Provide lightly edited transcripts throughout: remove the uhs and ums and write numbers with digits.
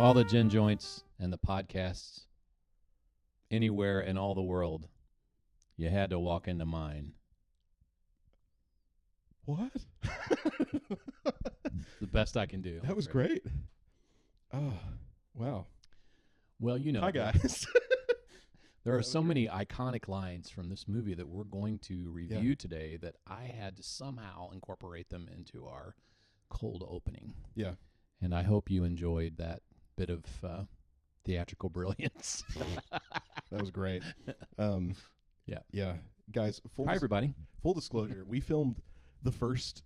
all the gin joints and the podcasts anywhere in all the world, you had to walk into mine. What? The best I can do. That was great. Oh, wow. Well, you know. Hi, guys. There are so many iconic lines from this movie that we're going to review today that I had to somehow incorporate them into our cold opening. Yeah. And I hope you enjoyed that bit of theatrical brilliance. That was great. Yeah. Yeah. Guys, Hi, everybody. Full disclosure, we filmed the first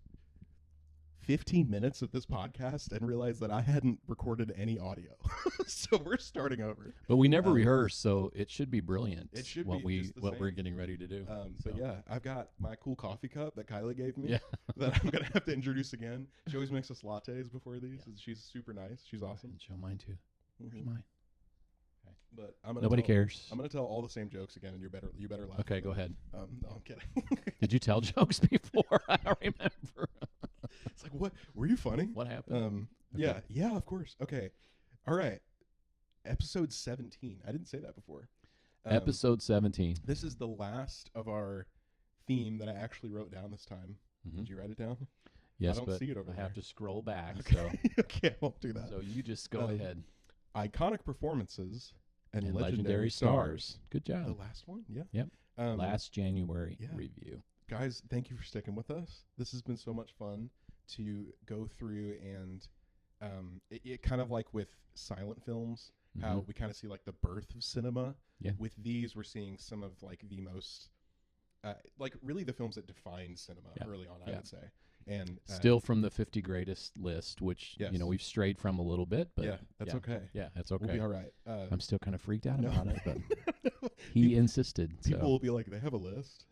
15 minutes of this podcast and realized that I hadn't recorded any audio. So we're starting over. But we never rehearsed, so it should be brilliant. It should what be we're getting ready to do. But yeah, I've got my cool coffee cup that Kylie gave me that I'm going to have to introduce again. She always makes us lattes before these. Yeah. She's super nice. She's awesome. And show mine too. Where's mine? Okay. But I'm gonna Nobody cares. I'm going to tell all the same jokes again, and you better laugh. Okay, go ahead. No, I'm kidding. Did you tell jokes before? I don't remember. It's like, what? Were you funny? What happened? Okay. Yeah, of course. Okay. All right. Episode 17. I didn't say that before. Episode 17. This is the last of our theme that I actually wrote down this time. Mm-hmm. Did you write it down? Yes, I don't but see it over I have to scroll back. Okay. So Okay, I won't do that. So you just go ahead. Iconic performances and legendary stars. Good job. The last one? Yeah. Yep. Last January review. Guys, thank you for sticking with us. This has been so much fun to go through, and it kind of like with silent films, how we kind of see like the birth of cinema. Yeah. With these, we're seeing some of like the most, like really the films that defined cinema early on, I would say. And still from the 50 greatest list, which you know we've strayed from a little bit, but that's okay. Yeah, that's okay. We'll be all right. I'm still kind of freaked out about it, but he insisted. People will be like, they have a list.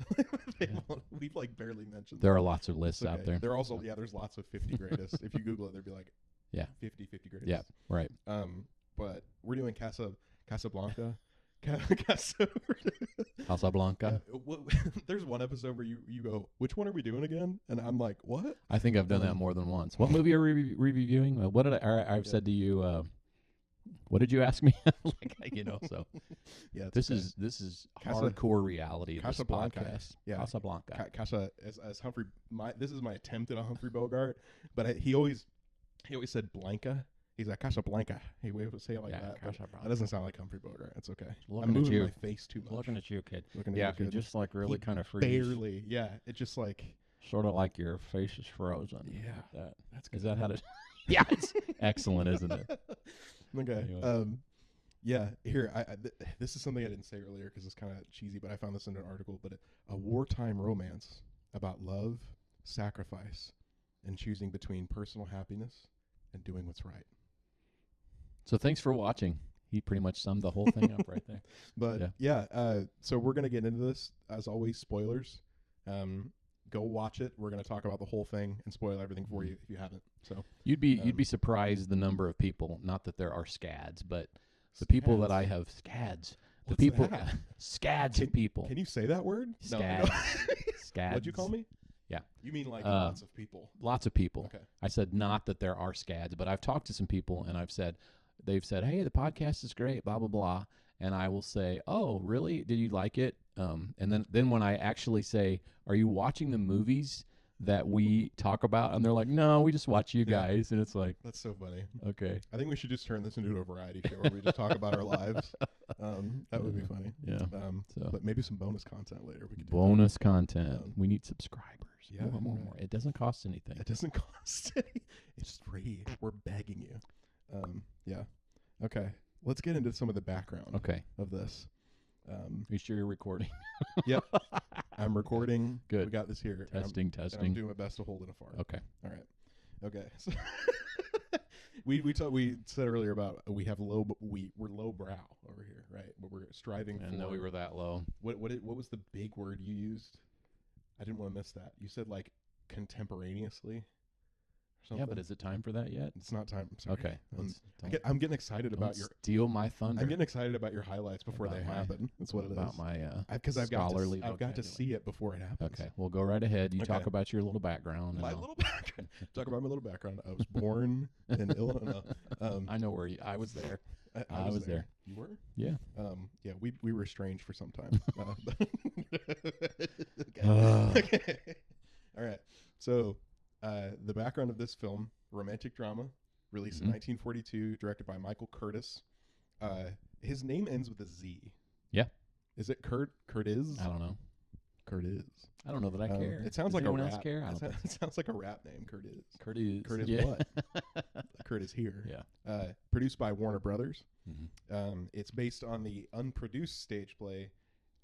We've like barely mentioned. There are lots of lists out there. There are also there's lots of 50 greatest. If you Google it, there'd be like 50 greatest. Yeah, right. But we're doing Casablanca. Casablanca. There's one episode where you go, which one are we doing again? And I'm like, what? I think I've done that more than once. What movie are we reviewing? What did I've said to you? What did you ask me? So yeah, this is hardcore reality. Casablanca. This podcast. Yeah, Casablanca. Casa as Humphrey. This is my attempt at a Humphrey Bogart, but he always said Blanca. He's like Casablanca. He would say it like that. That doesn't sound like Humphrey Bogart. It's okay. I'm moving my face too much. Looking at you, kid. Yeah, you just like really kind of freeze. Barely. Yeah, it's just like sort of like your face is frozen. Yeah, that's good. Is that how to? Yeah, it's excellent, isn't it? Okay. Anyway. Yeah. Here, this is something I didn't say earlier because it's kind of cheesy, but I found this in an article. But a wartime romance about love, sacrifice, and choosing between personal happiness and doing what's right. So thanks for watching. He pretty much summed the whole thing up right there. But so we're gonna get into this. As always, spoilers. Go watch it. We're gonna talk about the whole thing and spoil everything for you if you haven't. So you'd be surprised the number of people. Not that there are scads, but the people that I have scads. What's the people that? Scads of people. Can you say that word? Scads. No. Scads. What'd you call me? Yeah. You mean like lots of people? Lots of people. Okay. I said not that there are scads, but I've talked to some people and they've said, hey, the podcast is great, blah, blah, blah. And I will say, oh, really? Did you like it? And then when I actually say, are you watching the movies that we talk about? And they're like, no, we just watch you guys. And it's like. That's so funny. Okay. I think we should just turn this into a variety show where we just talk about our lives. That would be funny. Yeah. But maybe some bonus content later. We could do bonus content. We need subscribers. Yeah. More. It doesn't cost anything. It doesn't cost any. It's free. We're begging you. Yeah. Okay. Let's get into some of the background of this. Are you sure you're recording? Yep. I'm recording. Good. We got this here. Testing. And I'm doing my best to hold it afar. Okay. All right. Okay. So we said earlier about we're low brow over here, right? But we're striving. I know we were that low. What was the big word you used? I didn't want to miss that. You said like contemporaneously. Something. Yeah, but is it time for that yet? It's not time. I'm sorry. Okay. I'm getting excited about your steal my thunder. I'm getting excited about your highlights before they happen. That's what it is. About my because I've got to see it before it happens. Okay, well, go right ahead. You talk about your little background. My little background. Talk about my little background. I was born in Illinois. I know where I was there. I was there. You were? Yeah. Yeah, we were estranged for some time. Okay. Okay. All right. So, the background of this film, romantic drama, released in 1942, directed by Michael Curtis. His name ends with a Z. Yeah. Is it Curtis? I don't know. Curtis. I don't know that I care. It sounds Does like a anyone rap. else care? I don't It sounds like a rap name, Curtis. Curtis. Curtis Yeah. what? Curtis here. Yeah. Produced by Warner Brothers. Mm-hmm. It's based on the unproduced stage play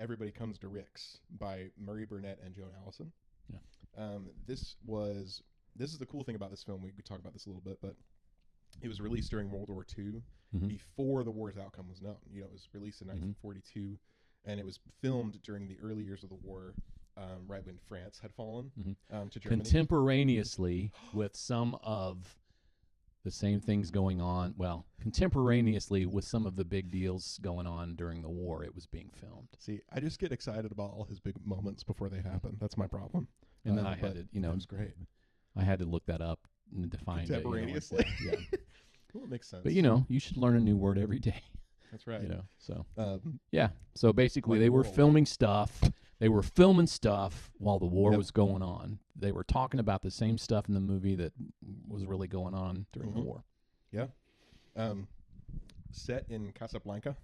Everybody Comes to Rick's by Murray Burnett and Joan Allison. Yeah. This is the cool thing about this film. We could talk about this a little bit, but it was released during World War II, before the war's outcome was known. You know, it was released in 1942, and it was filmed during the early years of the war, right when France had fallen to Germany. Contemporaneously with some of the same things going on. Well, contemporaneously with some of the big deals going on during the war, it was being filmed. See, I just get excited about all his big moments before they happen. That's my problem. And then I had to, it was great. I had to look that up and define Contemporaneously. it. You know, like yeah. Well, it makes sense. But you should learn a new word every day. That's right. So yeah. So basically, like they were world. filming stuff. They were filming stuff while the war was going on. They were talking about the same stuff in the movie that was really going on during the war. Yeah. Set in Casablanca,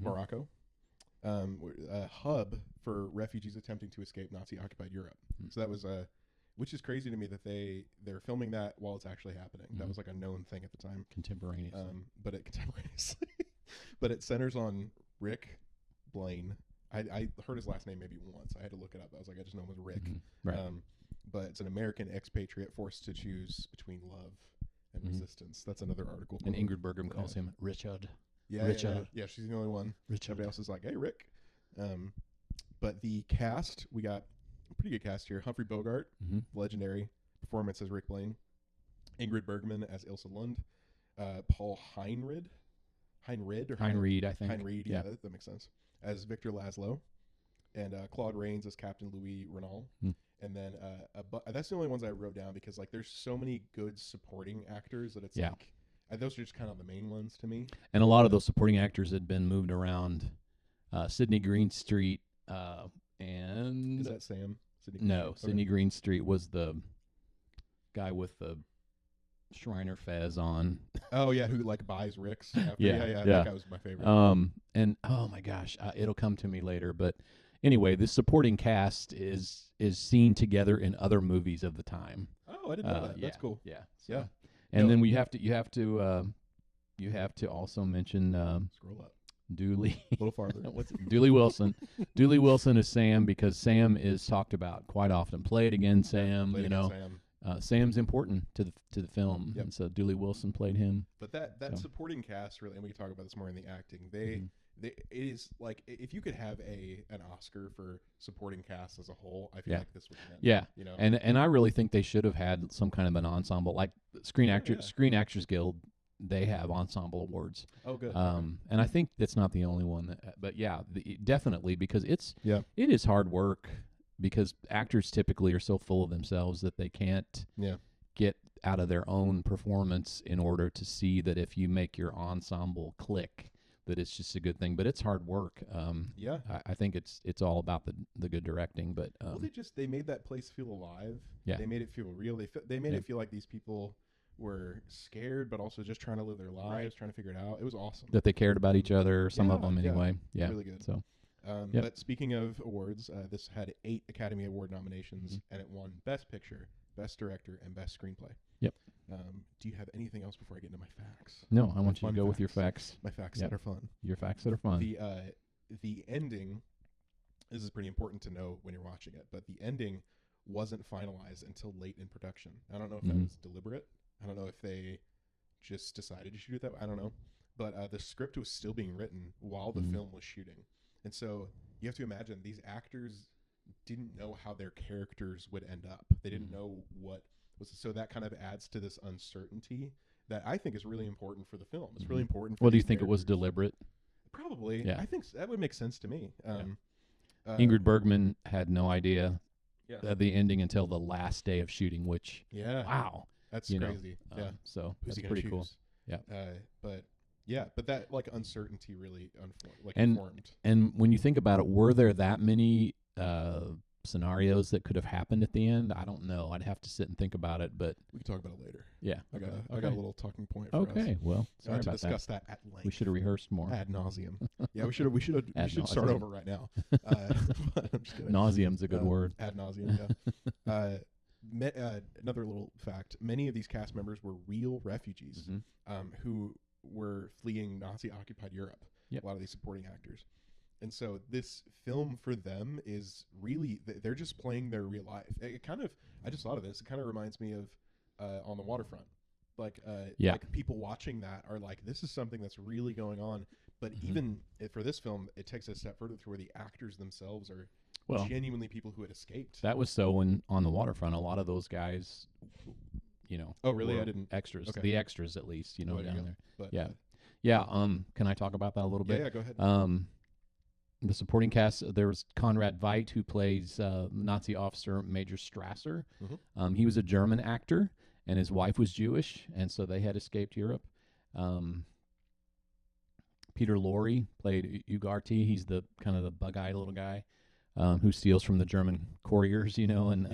Morocco, a hub for refugees attempting to escape Nazi-occupied Europe. So that was which is crazy to me that they're filming that while it's actually happening. That was like a known thing at the time. Contemporaneously. Contemporaneously. But it centers on Rick Blaine. I heard his last name maybe once. I had to look it up. I was like, I just know him as Rick. Right. But it's an American expatriate forced to choose between love and resistance. That's another article. And Ingrid Bergman calls him Richard. Yeah, Richard. Yeah, she's the only one. Richard. Everybody else is like, hey, Rick. But the cast, we got a pretty good cast here. Humphrey Bogart, legendary performance as Rick Blaine. Ingrid Bergman as Ilsa Lund. Paul Heinried, I think. Heinried, yeah, that makes sense. As Victor Laszlo. And Claude Rains as Captain Louis Renault. And then that's the only ones I wrote down because like there's so many good supporting actors that it's like those are just kind of the main ones to me. And a lot of those supporting actors had been moved around. Sidney Greenstreet and is that Sam? Sidney Greenstreet was the guy with the Shriner fez on. Oh yeah, who like buys Rick's? Yeah. That guy was my favorite. And oh my gosh, it'll come to me later. But anyway, the supporting cast is seen together in other movies of the time. Oh, I didn't know that. That's cool. Yeah. So, yeah. And then you have to also mention scroll up. Dooley. A little farther. Dooley Wilson. Dooley Wilson is Sam because Sam is talked about quite often. Play it again, Sam. Sam. Sam's important to the film, and so Dooley Wilson played him. But that supporting cast really, and we can talk about this more in the acting. It is like if you could have an Oscar for supporting cast as a whole, I feel like this would win. Yeah, and I really think they should have had some kind of an ensemble, like Screen Actors Guild. They have ensemble awards. Oh, good. And I think that's not the only one. But yeah, definitely because it is hard work. Because actors typically are so full of themselves that they can't get out of their own performance in order to see that if you make your ensemble click, that it's just a good thing. But it's hard work. I think it's all about the good directing. But they made that place feel alive. Yeah, they made it feel real. They made it feel like these people were scared, but also just trying to live their lives, trying to figure it out. It was awesome. That they cared about each other. Some of them anyway. Yeah, really good. So. But speaking of awards, this had 8 Academy Award nominations, and it won Best Picture, Best Director, and Best Screenplay. Yep. Do you have anything else before I get into my facts? No, I want you to go with your facts. My facts that are fun. Your facts that are fun. The ending, this is pretty important to know when you're watching it, but the ending wasn't finalized until late in production. I don't know if that was deliberate. I don't know if they just decided to shoot it that way. I don't know. But the script was still being written while the film was shooting. And so you have to imagine these actors didn't know how their characters would end up. They didn't know what was. So that kind of adds to this uncertainty that I think is really important for the film. It's really important. Well, do you think it was deliberate? Probably. Yeah. I think that would make sense to me. Ingrid Bergman had no idea the ending until the last day of shooting, which wow, that's crazy. So who's that's pretty cool. Yeah. But yeah, but that like uncertainty really And- informed. And when you think about it, were there that many scenarios that could have happened at the end? I don't know. I'd have to sit and think about it. But We can talk about it later. yeah, I got okay. a little talking point for us. Okay, well, sorry To about that. discuss that at length. We should have rehearsed more. Ad nauseum. Yeah, we should start nauseam. over right now. But I'm just kidding. Nauseum's a good word. Ad nauseum. Yeah. Another little fact: many of these cast members were real refugees who were fleeing Nazi-occupied Europe. Yep. A lot of these supporting actors, and so this film for them is really they're just playing their real life. It kind of, I just thought of this. It kind of reminds me of On the Waterfront. Like people watching that are like, this is something that's really going on. But even for this film, it takes it a step further to where the actors themselves are genuinely people who had escaped. That was so when On the Waterfront, a lot of those guys, Oh, really? I didn't. Extras. Okay. The extras, at least, down there. But, Yeah. Can I talk about that a little bit? Yeah, go ahead. The supporting cast, there was Conrad Veidt, who plays Nazi officer Major Strasser. He was a German actor, and his wife was Jewish, and so they had escaped Europe. Peter Lorre played Ugarte. He's the kind of the bug-eyed little guy who steals from the German couriers, and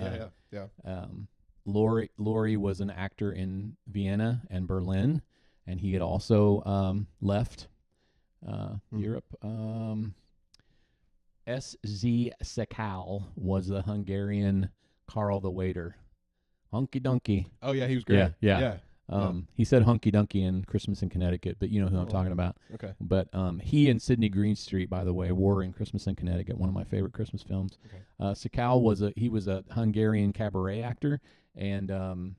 Lorre was an actor in Vienna and Berlin, and he had also left Europe. S.Z. Sekal was the Hungarian Karl the waiter. Hunky Dunky. Oh, yeah, he was great. Yeah. He said hunky dunky in Christmas in Connecticut, but you know who I'm talking about. Okay. But he and Sidney Greenstreet, by the way, were in Christmas in Connecticut, one of my favorite Christmas films. Okay. Sekal was a Hungarian cabaret actor, and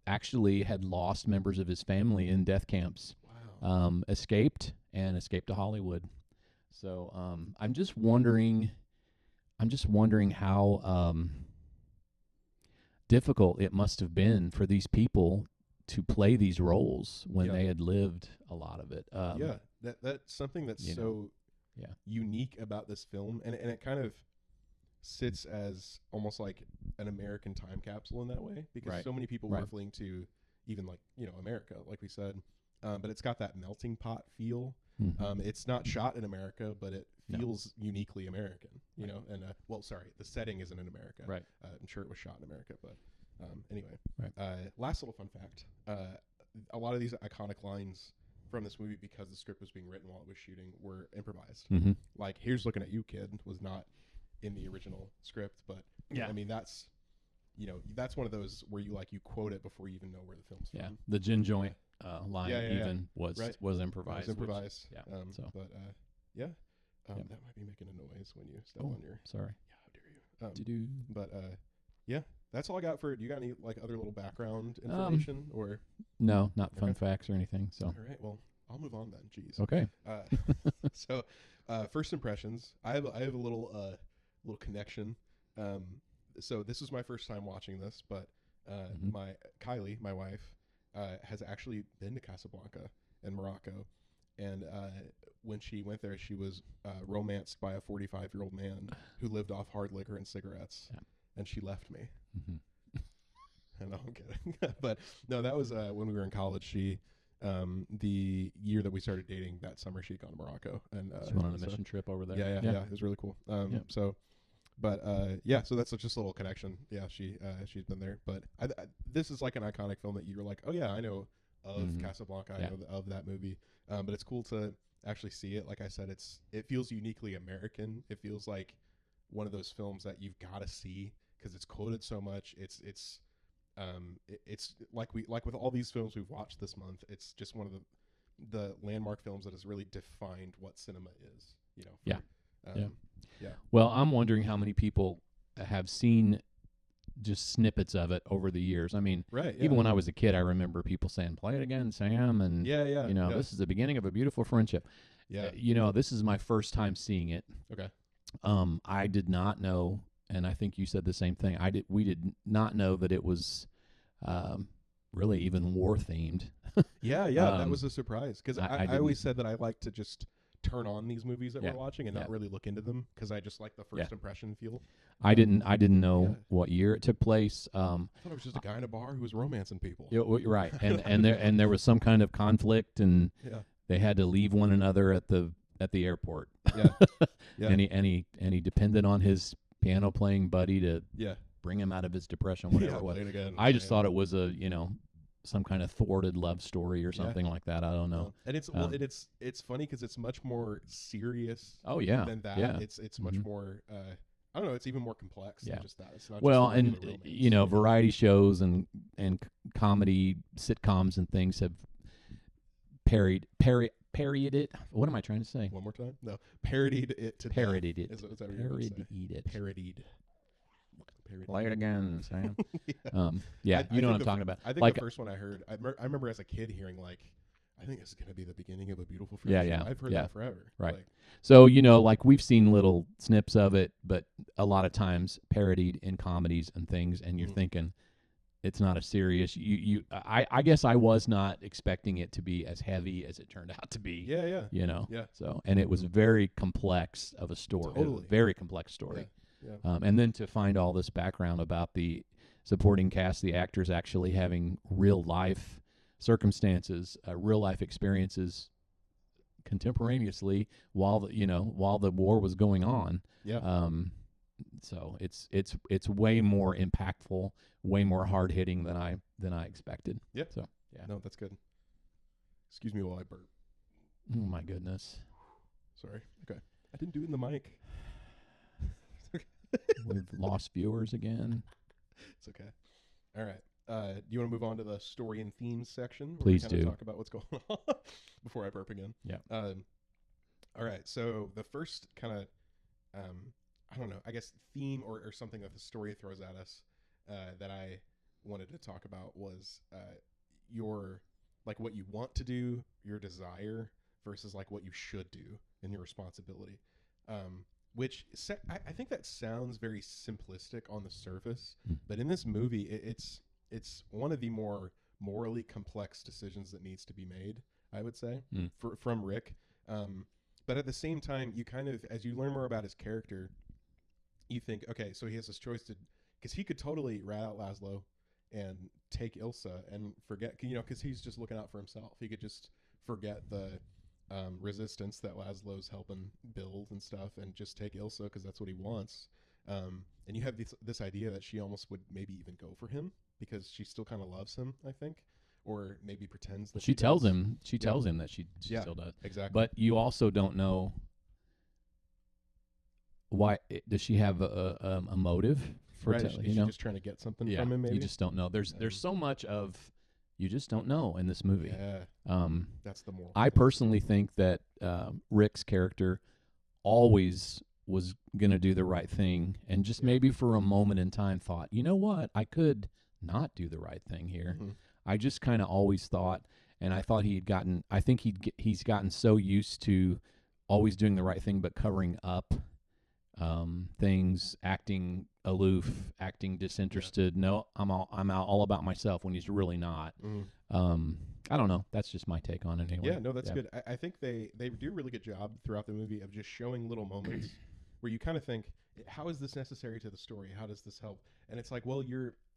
actually had lost members of his family in death camps. Wow. Escaped to Hollywood. So I'm just wondering how difficult it must have been for these people to play these roles when they had lived a lot of it. That's something that's so unique about this film, and it kind of sits as almost like an American time capsule in that way, because so many people were fleeing to even America, like we said, but it's got that melting pot feel. It's not shot in America, but it feels uniquely American, and the setting isn't in America. Right. I'm sure it was shot in America, but anyway. Right. Last little fun fact. A lot of these iconic lines from this movie, because the script was being written while it was shooting, were improvised. Like, "Here's looking at you, kid," was not in the original script, but I mean, that's one of those where you quote it before you even know where the film's from. Yeah. The gin joint line was improvised. It was improvised. That might be making a noise when you step on your. Sorry. Yeah, how dare you? But that's all I got for it. Do you got any other little background information or? No, not fun facts or anything. So. All right. Well, I'll move on then. Jeez. Okay. So, first impressions. I have a little connection. So this was my first time watching this, but my Kylie, my wife, has actually been to Casablanca in Morocco, and when she went there, she was romanced by a 45-year-old man who lived off hard liquor and cigarettes, and she left me. I know, I'm kidding. But no, that was when we were in college. She, the year that we started dating, that summer she'd gone to Morocco, and she went on a mission trip over there. Yeah, it was really cool. So that's just a little connection. Yeah, she's been there. But this is like an iconic film that you were like, oh yeah, I know of Casablanca. I know of that movie. But it's cool to actually see it. Like I said, it feels uniquely American. It feels like one of those films that you've got to see because it's quoted so much. It's like with all these films we've watched this month. It's just one of the landmark films that has really defined what cinema is. Well, I'm wondering how many people have seen just snippets of it over the years. I mean, even when I was a kid, I remember people saying, "Play it again, Sam," and this is the beginning of a beautiful friendship. Yeah, this is my first time seeing it. Okay. I did not know, and I think you said the same thing. We did not know that it was really even war themed. That was a surprise because I always said that I like to just turn on these movies that Yeah. we're watching and Yeah. not really look into them because I just like the first impression feel. I didn't know Yeah. what year it took place. I thought it was just a guy in a bar who was romancing people. You're right, and there was some kind of conflict, and Yeah. they had to leave one another at the airport. Yeah. Yeah. and he depended on his piano playing buddy to Yeah. bring him out of his depression, whatever Yeah, it was. play it again. I just thought it was a some kind of thwarted love story or Yeah. something like that. I don't know. And it's it's funny because it's much more serious. Oh yeah, Than that. yeah. It's much more. I don't know. It's even more complex Yeah. than just that. It's not Well, just a and regular romance. variety shows and comedy sitcoms and things have parodied it. What am I trying to say? One more time. No, parodied it to Parodied death. it. Is that what you're gonna say? Parodied it. Parodied. Play it again, Sam. Yeah. You know what I'm talking about. I think Like, the first one I heard, I remember as a kid hearing like, I think this is going to be the beginning of a beautiful Yeah, friendship. yeah, I've heard yeah. that forever. Right. Like, so like we've seen little snips of it, but a lot of times parodied in comedies and things, and you're thinking it's not a serious. I guess I was not expecting it to be as heavy as it turned out to be. yeah. Yeah. So, and it was very complex of a story. Totally. Very complex story. Yeah. And then to find all this background about the supporting cast, the actors actually having real life circumstances, real life experiences contemporaneously while the war was going on. Yeah. So it's way more impactful, way more hard hitting than I expected. Yeah. So yeah. No, that's good. Excuse me while I burp. Oh my goodness. Sorry. Okay. I didn't do it in the mic. We've lost viewers again. It's okay. All right. Do you want to move on to the story and themes section? Where Please we kinda do. Talk about what's going on before I burp again. Yeah. All right. So the first kind of, I don't know, I guess theme or something that the story throws at us that I wanted to talk about was your, like what you want to do, your desire versus like what you should do and your responsibility. Which I think that sounds very simplistic on the surface, but in this movie, it's one of the more morally complex decisions that needs to be made, I would say, from Rick. But at the same time, you kind of, as you learn more about his character, you think, okay, so he has this choice to, because he could totally rat out Laszlo and take Ilsa and forget, because he's just looking out for himself. He could just forget the resistance that Laszlo's helping build and stuff and just take Ilsa because that's what he wants. And you have this idea that she almost would maybe even go for him because she still kind of loves him, I think, or maybe pretends that She tells does. him. She tells him that she still does. Exactly. But you also don't know why. Does she have a motive for right, telling? is she just trying to get something from him? Maybe You just don't know. There's so much of you just don't know in this movie. Yeah, that's the moral. I personally think that Rick's character always was going to do the right thing, and just maybe for a moment in time thought, you know what, I could not do the right thing here. Mm-hmm. I just kind of always thought, and I thought I think he's gotten so used to always doing the right thing, but covering up things, acting aloof, acting disinterested. No, I'm out all about myself when he's really not. I don't know. That's just my take on it anyway. Yeah, no, that's good. I think they do a really good job throughout the movie of just showing little moments where you kind of think, how is this necessary to the story? How does this help? And it's like, well,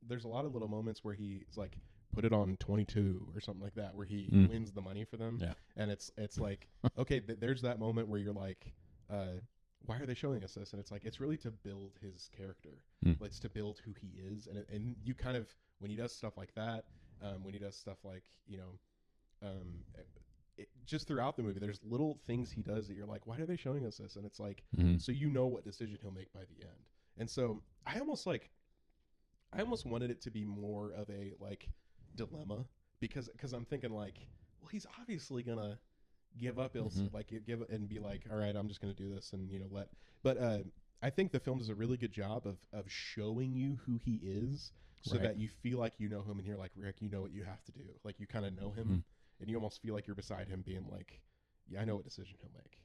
there's a lot of little moments where he's like, put it on 22 or something like that, where he wins the money for them. Yeah. And it's like, okay, there's that moment where you're like, why are they showing us this? And it's like, it's really to build his character. It's to build who he is. And you kind of, when he does stuff like that, when he does stuff like, just throughout the movie, there's little things he does that you're like, why are they showing us this? And it's like, so you know what decision he'll make by the end. And so I almost wanted it to be more of a like dilemma because I'm thinking like, well, he's obviously gonna give up Ilsa, like give and be like, all right, I'm just gonna do this and but I think the film does a really good job of showing you who he is so that you feel like you know him and you're like, Rick, you know what you have to do. Like you kind of know him and you almost feel like you're beside him being like, yeah, I know what decision he'll make.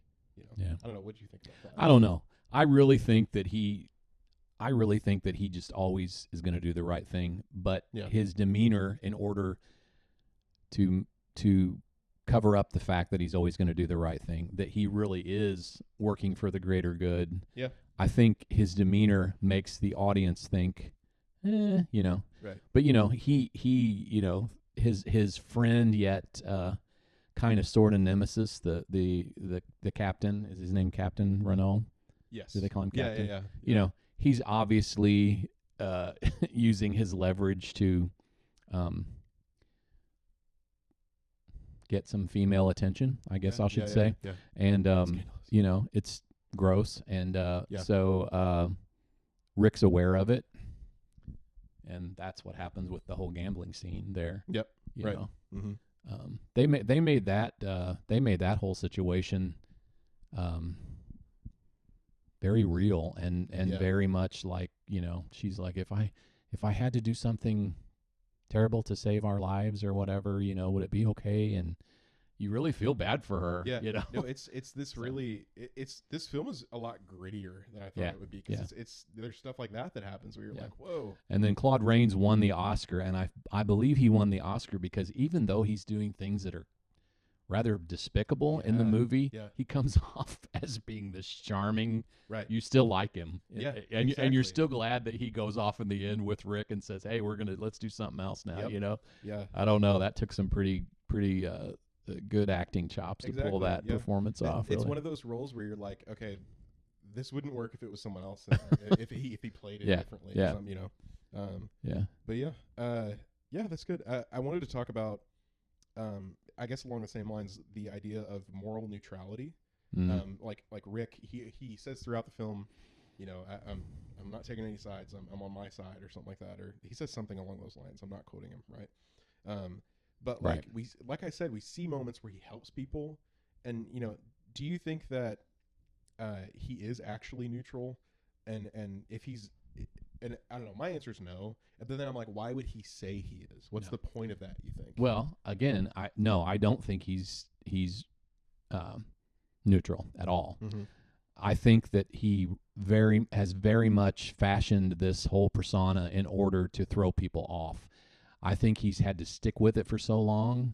Yeah. I don't know. What do you think about that? I don't know. I really think that he just always is going to do the right thing, but his demeanor in order to cover up the fact that he's always going to do the right thing, that he really is working for the greater good. Yeah. I think his demeanor makes the audience think, you know. Right. But you know, he you know, his friend yet kind of sort of nemesis, the captain, is his name Captain Renault? Yes. Do they call him Captain? Yeah. You know, he's obviously using his leverage to get some female attention, I guess I should say. Yeah. And you know, it's gross, and so Rick's aware of it, and that's what happens with the whole gambling scene there. Yep. You Right. know, Mm-hmm. they made that whole situation very real and very much like, you know, she's like, if I had to do something terrible to save our lives or whatever, you know, would it be okay? And you really feel bad for her. Yeah. You know, No, it's this really this film is a lot grittier than I thought it would be, because it's there's stuff like that happens where you're like, whoa. And then Claude Rains won the Oscar, and I believe he won the Oscar because even though he's doing things that are rather despicable in the movie, he comes off as being this charming. Right. You still like him. Yeah. And you're still glad that he goes off in the end with Rick and says, "Hey, let's do something else now." You know. Yeah. I don't know. That took some pretty good acting chops to pull that performance off. It's really. one of those roles where you're like, okay, this wouldn't work if it was someone else. if he played it differently. Yeah. You know. Yeah. But yeah, that's good. I wanted to talk about, I guess along the same lines, the idea of moral neutrality. Like Rick, he says throughout the film, you know, I'm not taking any sides. I'm on my side or something like that. Or he says something along those lines. I'm not quoting him, right? But like I said, we see moments where he helps people, and you know, do you think that he is actually neutral? And if he's, and I don't know, my answer is no. And then I'm like, why would he say he is? What's the point of that, you think? Well, again, I don't think he's neutral at all. Mm-hmm. I think that he has very much fashioned this whole persona in order to throw people off. I think he's had to stick with it for so long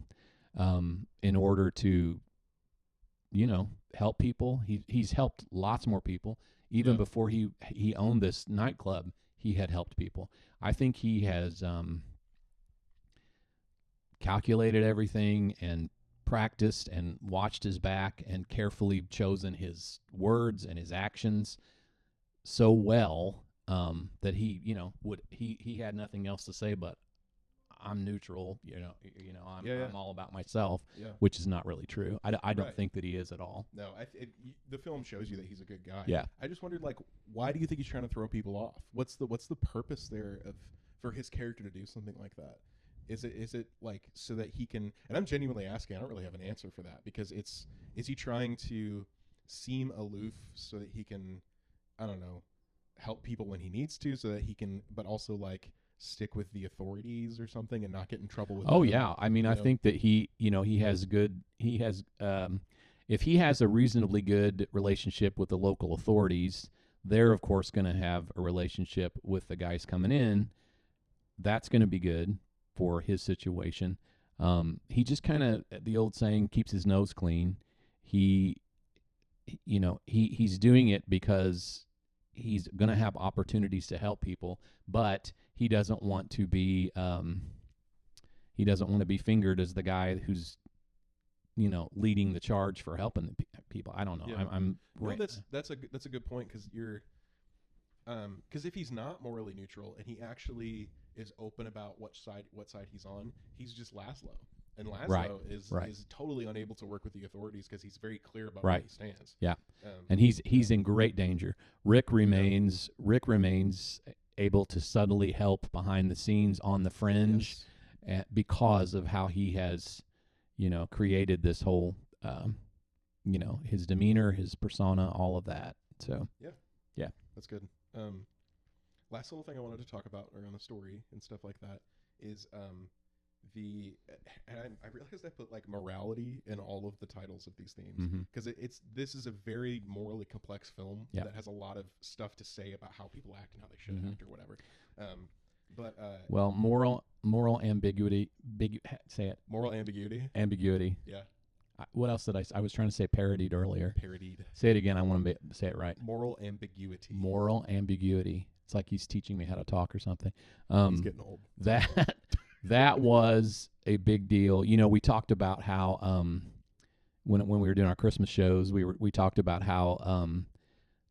in order to, you know, help people. He's helped lots more people. Even before he owned this nightclub, he had helped people. I think he has calculated everything and practiced and watched his back and carefully chosen his words and his actions so well that he, you know, he had nothing else to say but I'm neutral, I'm all about myself, which is not really true. I don't think that he is at all. No, the film shows you that he's a good guy. Yeah. I just wondered, like, why do you think he's trying to throw people off? What's the purpose there for his character to do something like that? Is it like so that he can? And I'm genuinely asking. I don't really have an answer for that, because is he trying to seem aloof so that he can, I don't know, help people when he needs to, so that he can, but also like stick with the authorities or something and not get in trouble with them? Yeah. I mean, I think that he has if he has a reasonably good relationship with the local authorities, they're of course going to have a relationship with the guys coming in. That's going to be good for his situation. He just kind of, the old saying, keeps his nose clean. He's doing it because he's going to have opportunities to help people, but he doesn't want to be fingered as the guy who's, leading the charge for helping the people. I don't know. Yeah. That's a good point, because because if he's not morally neutral and he actually is open about what side he's on, he's just Laszlo. And Laszlo is totally unable to work with the authorities because he's very clear about where he stands. Yeah, and he's in great danger. Rick remains able to subtly help behind the scenes on the fringe, because of how he has, created this whole, his demeanor, his persona, all of that. So yeah, that's good. Last little thing I wanted to talk about around the story and stuff like that is I realized I put like morality in all of the titles of these themes, because this is a very morally complex film that has a lot of stuff to say about how people act and how they should act or whatever. Moral ambiguity. Say it. Moral ambiguity. Ambiguity. Yeah. what else did I was trying to say parodied earlier. Parodied. Say it again. I want to say it right. Moral ambiguity. Moral ambiguity. It's like he's teaching me how to talk or something. He's getting old. That was a big deal. You know, we talked about how when we were doing our Christmas shows, we talked about how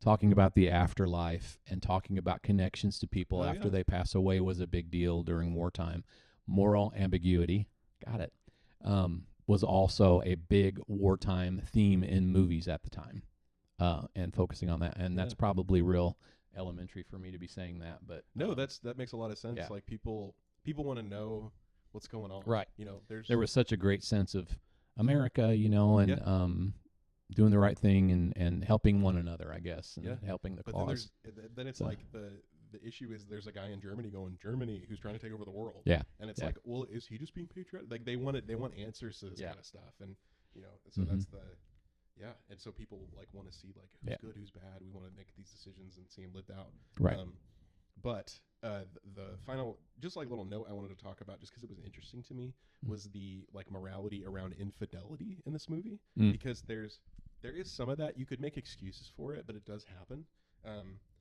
talking about the afterlife and talking about connections to people after they pass away was a big deal during wartime. Moral ambiguity, got it, was also a big wartime theme in movies at the time, and focusing on that. And that's probably real elementary for me to be saying that, but no, that makes a lot of sense. Yeah. Like people want to know what's going on, right? You know, there was such a great sense of America, you know, and doing the right thing and helping one another, I guess, and helping the cause. Then it's like the issue is there's a guy in Germany who's trying to take over the world. Yeah, and it's like, well, is he just being patriotic? Like they want answers to this kind of stuff, and you know, so that's the. Yeah, and so people like want to see like who's good, who's bad. We want to make these decisions and see them lived out. Right. But the final, just like little note I wanted to talk about, just because it was interesting to me, was the like morality around infidelity in this movie, because there is some of that. You could make excuses for it, but it does happen.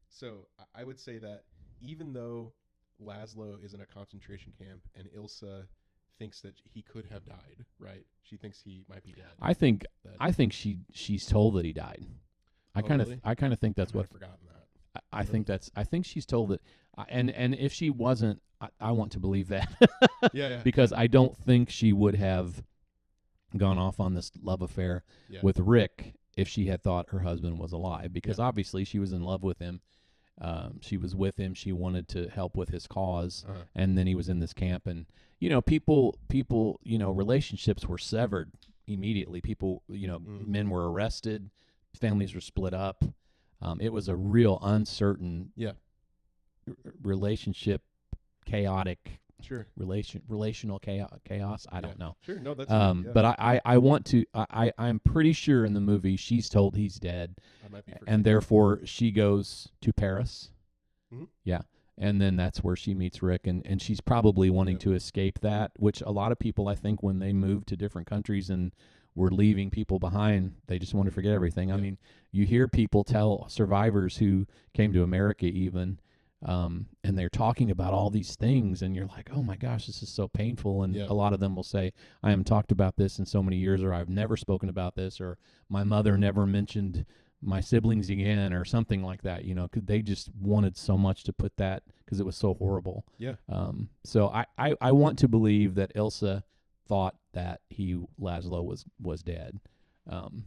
So I would say that even though Laszlo is in a concentration camp and Ilsa thinks that he could have died, right? She thinks he might be dead. I think she's told that he died. I kind of think that's what. I've forgotten that. I think she's told that, and if she wasn't, I want to believe that. yeah. Because I don't think she would have gone off on this love affair with Rick if she had thought her husband was alive. Because obviously she was in love with him. She was with him. She wanted to help with his cause, and then he was in this camp. And you know, people, you know, relationships were severed immediately. People, you know, men were arrested, families were split up. It was a real uncertain, relationship, chaotic, relational chaos. I don't know. Sure, no, that's. But I want to. I'm pretty sure in the movie she's told he's dead, and therefore she goes to Paris. Mm-hmm. Yeah, and then that's where she meets Rick, and she's probably wanting to escape that, which a lot of people, I think, when they move to different countries and we're leaving people behind, they just want to forget everything. I mean, you hear people tell survivors who came to America even. And they're talking about all these things, and you're like, oh my gosh, this is so painful. And a lot of them will say, I haven't talked about this in so many years, or I've never spoken about this, or my mother never mentioned my siblings again, or something like that. You know, 'cause they just wanted so much to put that because it was so horrible. Yeah. So I want to believe that Ilsa thought that Laszlo was dead.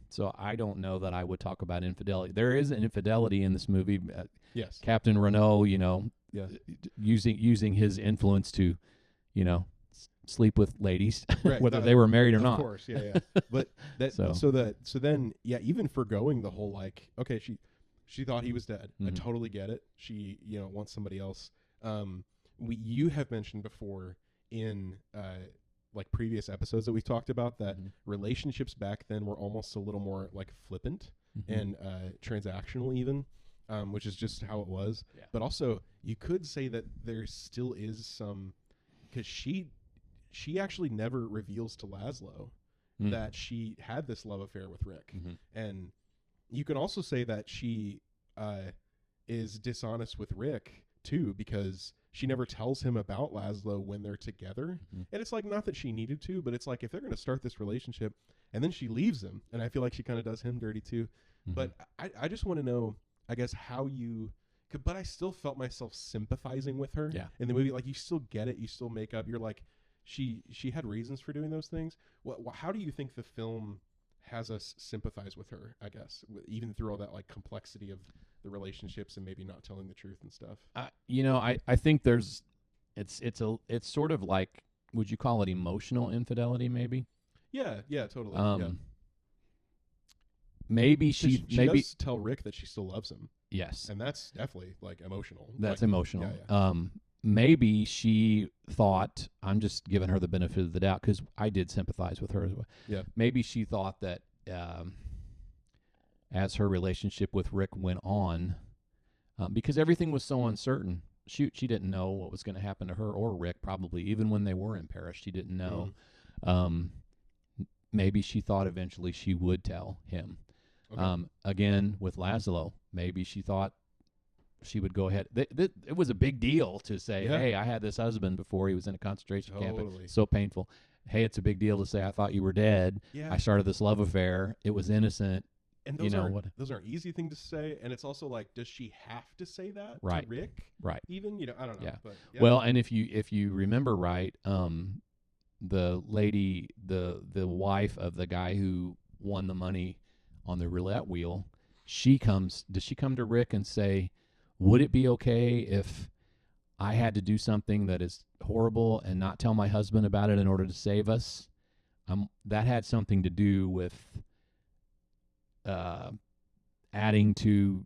So I don't know that I would talk about infidelity. There is an infidelity in this movie. Yes. Captain Renault, you know, using his influence to, you know, sleep with ladies, whether they were married or not. Of course, yeah. But that so then even forgoing the whole like, okay, she thought he was dead. I totally get it. She, you know, wants somebody else. You have mentioned before in like previous episodes that we talked about that relationships back then were almost a little more like flippant and transactional even, which is just how it was. Yeah. But also you could say that there still is some, because she actually never reveals to Laszlo that she had this love affair with Rick. And you can also say that she is dishonest with Rick too, because she never tells him about Laszlo when they're together. And it's like, not that she needed to, but it's like, if they're going to start this relationship and then she leaves him, and I feel like she kind of does him dirty too. But I just want to know, I guess, how but I still felt myself sympathizing with her in the movie. Like, you still get it. You still make up. You're like, she had reasons for doing those things. How do you think the film has us sympathize with her, I guess, even through all that like complexity of the relationships and maybe not telling the truth and stuff? You know, I think it's sort of like, would you call it emotional infidelity maybe? Yeah, totally. Maybe she does tell Rick that she still loves him. Yes. And that's definitely like emotional. That's like, emotional. Yeah. Maybe she thought, I'm just giving her the benefit of the doubt because I did sympathize with her as well. Yeah. Maybe she thought that as her relationship with Rick went on, because everything was so uncertain, she didn't know what was going to happen to her or Rick, probably. Even when they were in Paris, she didn't know. maybe she thought eventually she would tell him. Okay. Again, with Laszlo, maybe she thought she would go ahead. It was a big deal to say, Yeah. hey, I had this husband before he was in a concentration camp. Totally. It's so painful. Hey, it's a big deal to say, I thought you were dead. Yeah. I started this love affair. It was innocent. And You those know aren't what? those aren't easy thing to say, and it's also like, does she have to say that Right. to Rick? Right. Even I don't know. Yeah. But Well, and if you remember right, the lady, the wife of the guy who won the money on the roulette wheel, does she come to Rick and say, would it be okay if I had to do something that is horrible and not tell my husband about it in order to save us? That had something to do with adding to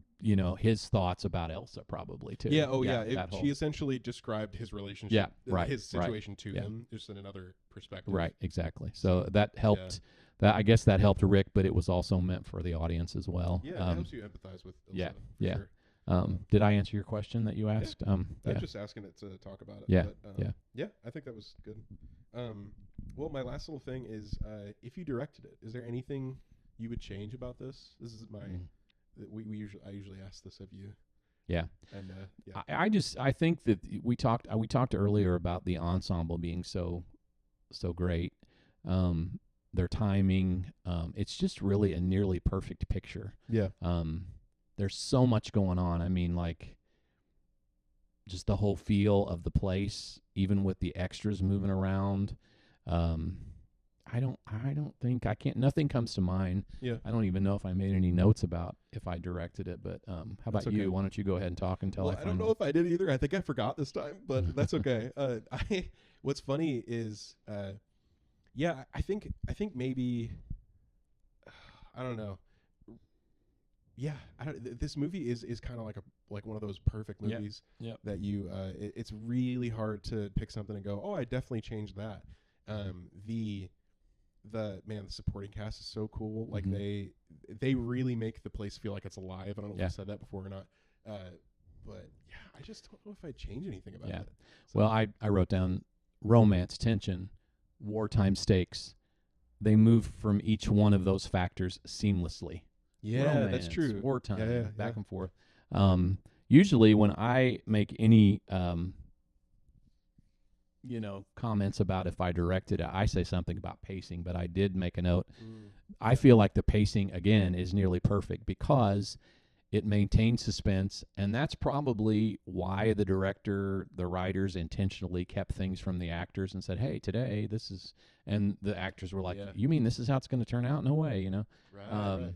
his thoughts about Ilsa, probably too. yeah, that whole- she essentially described his relationship, Yeah, right, his right. situation to Yeah. him, just in another perspective. Right, exactly. So that helped. That I guess that helped Rick, but it was also meant for the audience as well. Yeah, it helps you empathize with Ilsa. yeah, for yeah. Sure. Did I answer your question that you asked? I'm Yeah. just asking it to talk about it. Yeah, But, yeah. I think that was good. Well, my last little thing is, if you directed it, is there anything you would change about this? This is my. I usually ask this of you. Yeah. And I think that we talked earlier about the ensemble being so great. Their timing, it's just really a nearly perfect picture. Yeah. There's so much going on. I mean, like, just the whole feel of the place, even with the extras moving around. I don't think nothing comes to mind. Yeah. I don't even know if I made any notes about if I directed it, but how about That's okay. you? Why don't you go ahead and talk until I don't know if I did either. I think I forgot this time, but that's okay. What's funny is, I think maybe, I don't know. Yeah, this movie is kind of like one of those perfect movies that you it's really hard to pick something and go, oh, I definitely changed that. The supporting cast is so cool. Like they really make the place feel like it's alive. I don't know if I said that before or not. But yeah, I just don't know if I'd change anything about it. So. Well, I wrote down romance, tension, wartime stakes. They move from each one of those factors seamlessly. Yeah, romance, that's true. Wartime, back and forth. Usually when I make any comments about if I directed it, I say something about pacing, but I did make a note. I feel like the pacing, again, is nearly perfect because it maintains suspense, and that's probably why the director, the writers intentionally kept things from the actors and said, hey, today, this is, and the actors were like, you mean this is how it's going to turn out? No way, Right.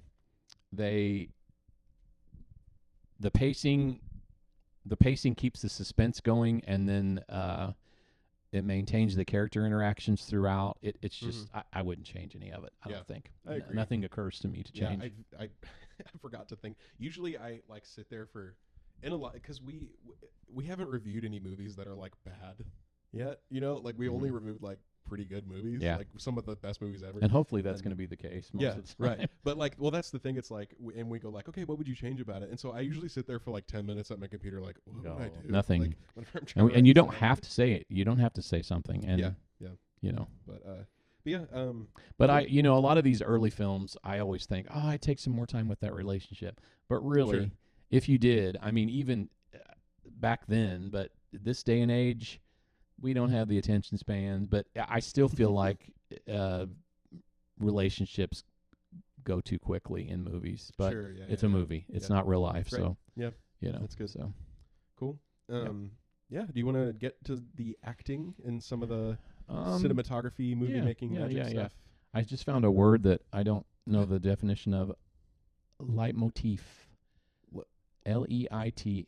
The pacing keeps the suspense going, and then it maintains the character interactions throughout. It's just I wouldn't change any of it. I don't think. I agree. Nothing occurs to me to change. Yeah, I forgot to think. Usually I sit there for in a lot because we haven't reviewed any movies that are bad yet. We only reviewed pretty good movies. Yeah. Some of the best movies ever. And hopefully that's going to be the case. Most of the time. Right. But that's the thing. It's and we go okay, what would you change about it? And so I usually sit there for 10 minutes at my computer, what would I do? Nothing. Whenever I'm trying and you don't have to say it. You don't have to say something. And But I, a lot of these early films, I always think, I'd take some more time with that relationship. But really, if you did, I mean, even back then, but this day and age, we don't have the attention span. But I still feel like relationships go too quickly in movies. But it's a movie. It's not real life. Right. So, that's good. So cool. Do you want to get to the acting and some of the cinematography, movie making magic stuff? I just found a word that I don't know the definition of. Leitmotif. Leitmotif.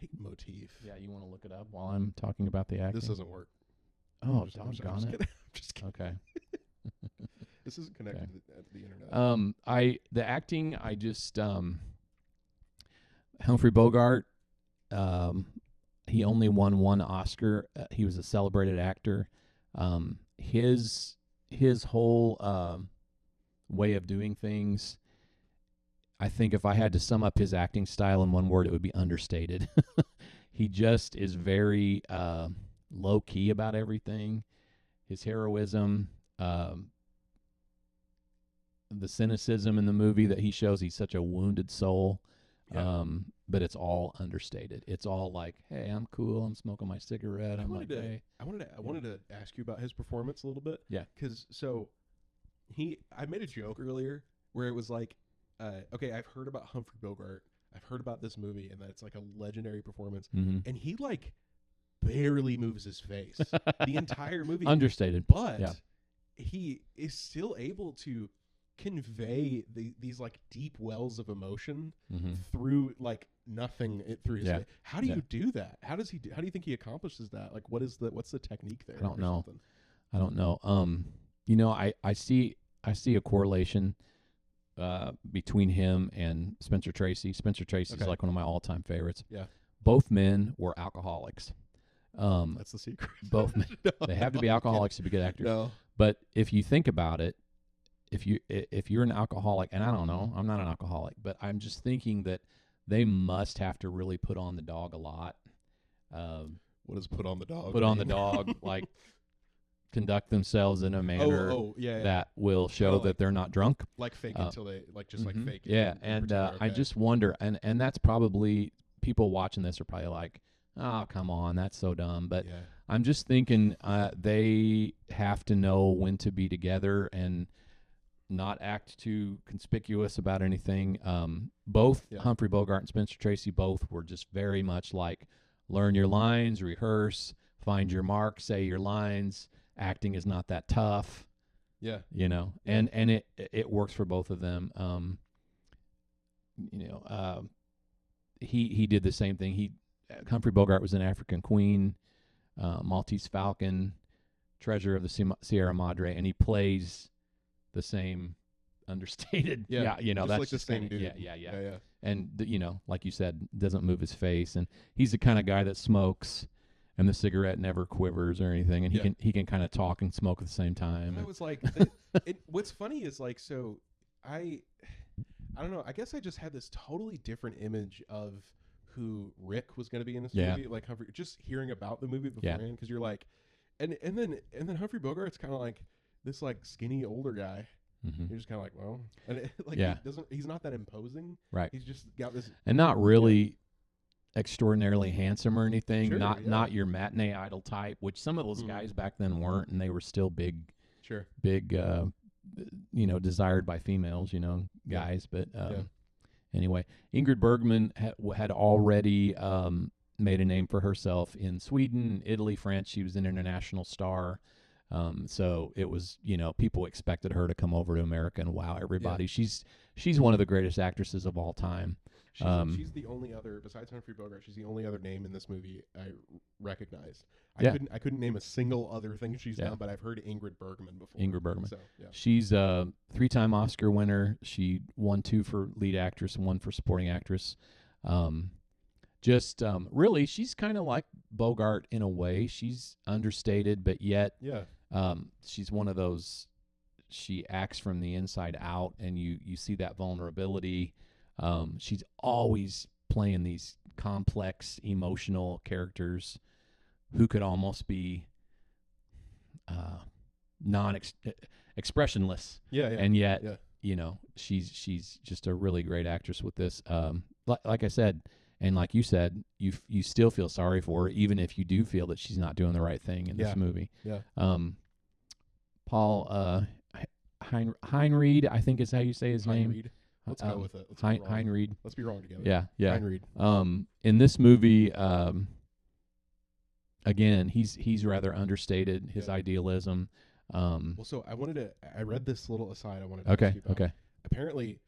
Leitmotif. Yeah, you want to look it up while I'm talking about the acting? This doesn't work. Oh, doggone it. I'm just kidding. Okay. This isn't connected to the internet. The acting, I just Humphrey Bogart. He only won one Oscar. He was a celebrated actor. His whole way of doing things, I think if I had to sum up his acting style in one word, it would be understated. He just is very low key about everything. His heroism, the cynicism in the movie that he shows. He's such a wounded soul. Yeah. But it's all understated. It's all like, hey, I'm cool. I'm smoking my cigarette. I I'm wanted like, to, hey. I wanted to ask you about his performance a little bit. Yeah. Because I made a joke earlier where it was like, okay, I've heard about Humphrey Bogart. I've heard about this movie and that it's like a legendary performance. Mm-hmm. And he like barely moves his face the entire movie. Understated. But he is still able to convey these like deep wells of emotion through like nothing through his face. How do you do that? How do you think he accomplishes that? Like what's the technique there? I don't know. You know, I see a correlation between him and Spencer Tracy. Spencer Tracy is like one of my all-time favorites. Yeah. Both men were alcoholics. That's the secret. Both men. They have to be alcoholics to be good actors. No. But if you think about it, if you're an alcoholic, and I don't know, I'm not an alcoholic, but I'm just thinking that they must have to really put on the dog a lot. What does put on the dog? Put on the dog, like conduct themselves in a manner that will show that they're not drunk. Like fake until they like just like fake it. Yeah, and I just wonder, and that's probably people watching this are probably like, oh, come on, that's so dumb. But I'm just thinking they have to know when to be together and not act too conspicuous about anything. Both Humphrey Bogart and Spencer Tracy both were just very much like learn your lines, rehearse, find your mark, say your lines. Acting is not that tough. Yeah. You know, and it works for both of them. You know, he did the same thing. Humphrey Bogart was an African Queen, Maltese Falcon, Treasure of the Sierra Madre, and he plays the same understated. You know, just that's like the same dude. Yeah. And you know, like you said, doesn't move his face, and he's the kind of guy that smokes, and the cigarette never quivers or anything, and he can kind of talk and smoke at the same time. I was like, what's funny is like, so I don't know. I guess I just had this totally different image of who Rick was going to be in this movie, like Humphrey. Just hearing about the movie beforehand, because you're like, and then Humphrey Bogart's kind of like this like skinny older guy. You're just kind of like, well, and he's not that imposing, right? He's just got this, and not really extraordinarily handsome or anything. Sure, not your matinee idol type, which some of those guys back then weren't, and they were still big, you know, desired by females, you know, guys. But anyway, Ingrid Bergman had already made a name for herself in Sweden, Italy, France. She was an international star. So it was, you know, people expected her to come over to America and wow everybody. She's one of the greatest actresses of all time. She's the only other, besides Humphrey Bogart, she's the only other name in this movie I recognized. I couldn't name a single other thing she's done, but I've heard Ingrid Bergman before. Ingrid Bergman. So, she's a 3-time Oscar winner. She won 2 for lead actress and 1 for supporting actress. Really, she's kind of like Bogart in a way. She's understated, but yet she's one of those, she acts from the inside out, and you see that vulnerability. She's always playing these complex, emotional characters who could almost be expressionless. And yet, you know, she's just a really great actress with this. Like I said, and like you said, you still feel sorry for her, even if you do feel that she's not doing the right thing in this movie. Paul Heinried, I think is how you say his name. Let's go with it. Heinried. Let's be wrong together. Yeah. Heinried. In this movie, again, he's rather understated. His idealism. Well, so I read this little aside I wanted to ask you about. Okay. Apparently,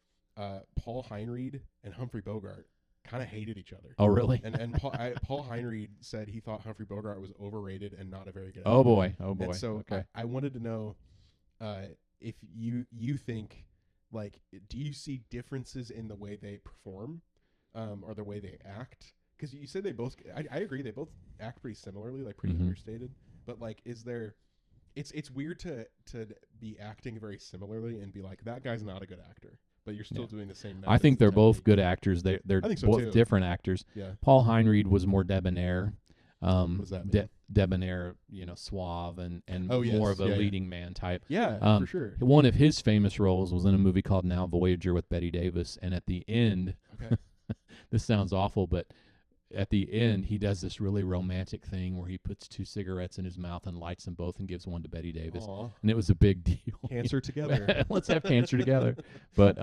Paul Heinried and Humphrey Bogart kind of hated each other. Oh, really? And Paul Heinried said he thought Humphrey Bogart was overrated and not a very good actor. Oh boy. And so I wanted to know if you think, like, do you see differences in the way they perform or the way they act? Because you said they both, I agree, they both act pretty similarly, like pretty understated. But like, is there, it's weird to be acting very similarly and be like, that guy's not a good actor, but you're still doing the same. I think they're both good actors. They're I think so both too. different actors. Yeah. Paul Heinried was more debonair. What does that mean? debonair, suave and Oh, yes. more of a Yeah, yeah. leading man type. Yeah, for sure. One of his famous roles was in a movie called Now Voyager with Bette Davis, and at the end, Okay. this sounds awful, but at the end, he does this really romantic thing where he puts 2 cigarettes in his mouth and lights them both and gives one to Bette Davis. Aw. And it was a big deal. Cancer together. Let's have cancer together. But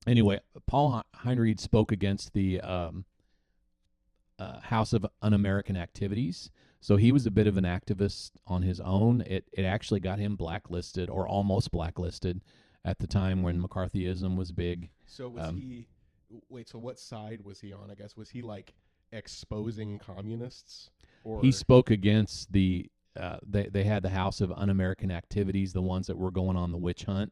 anyway, Paul Heinried spoke against the House of Un-American Activities. So he was a bit of an activist on his own. It actually got him blacklisted or almost blacklisted at the time when McCarthyism was big. So was he? Wait. So what side was he on? I guess was he like exposing communists? Or He spoke against the. They had the House of Un-American Activities, the ones that were going on the witch hunt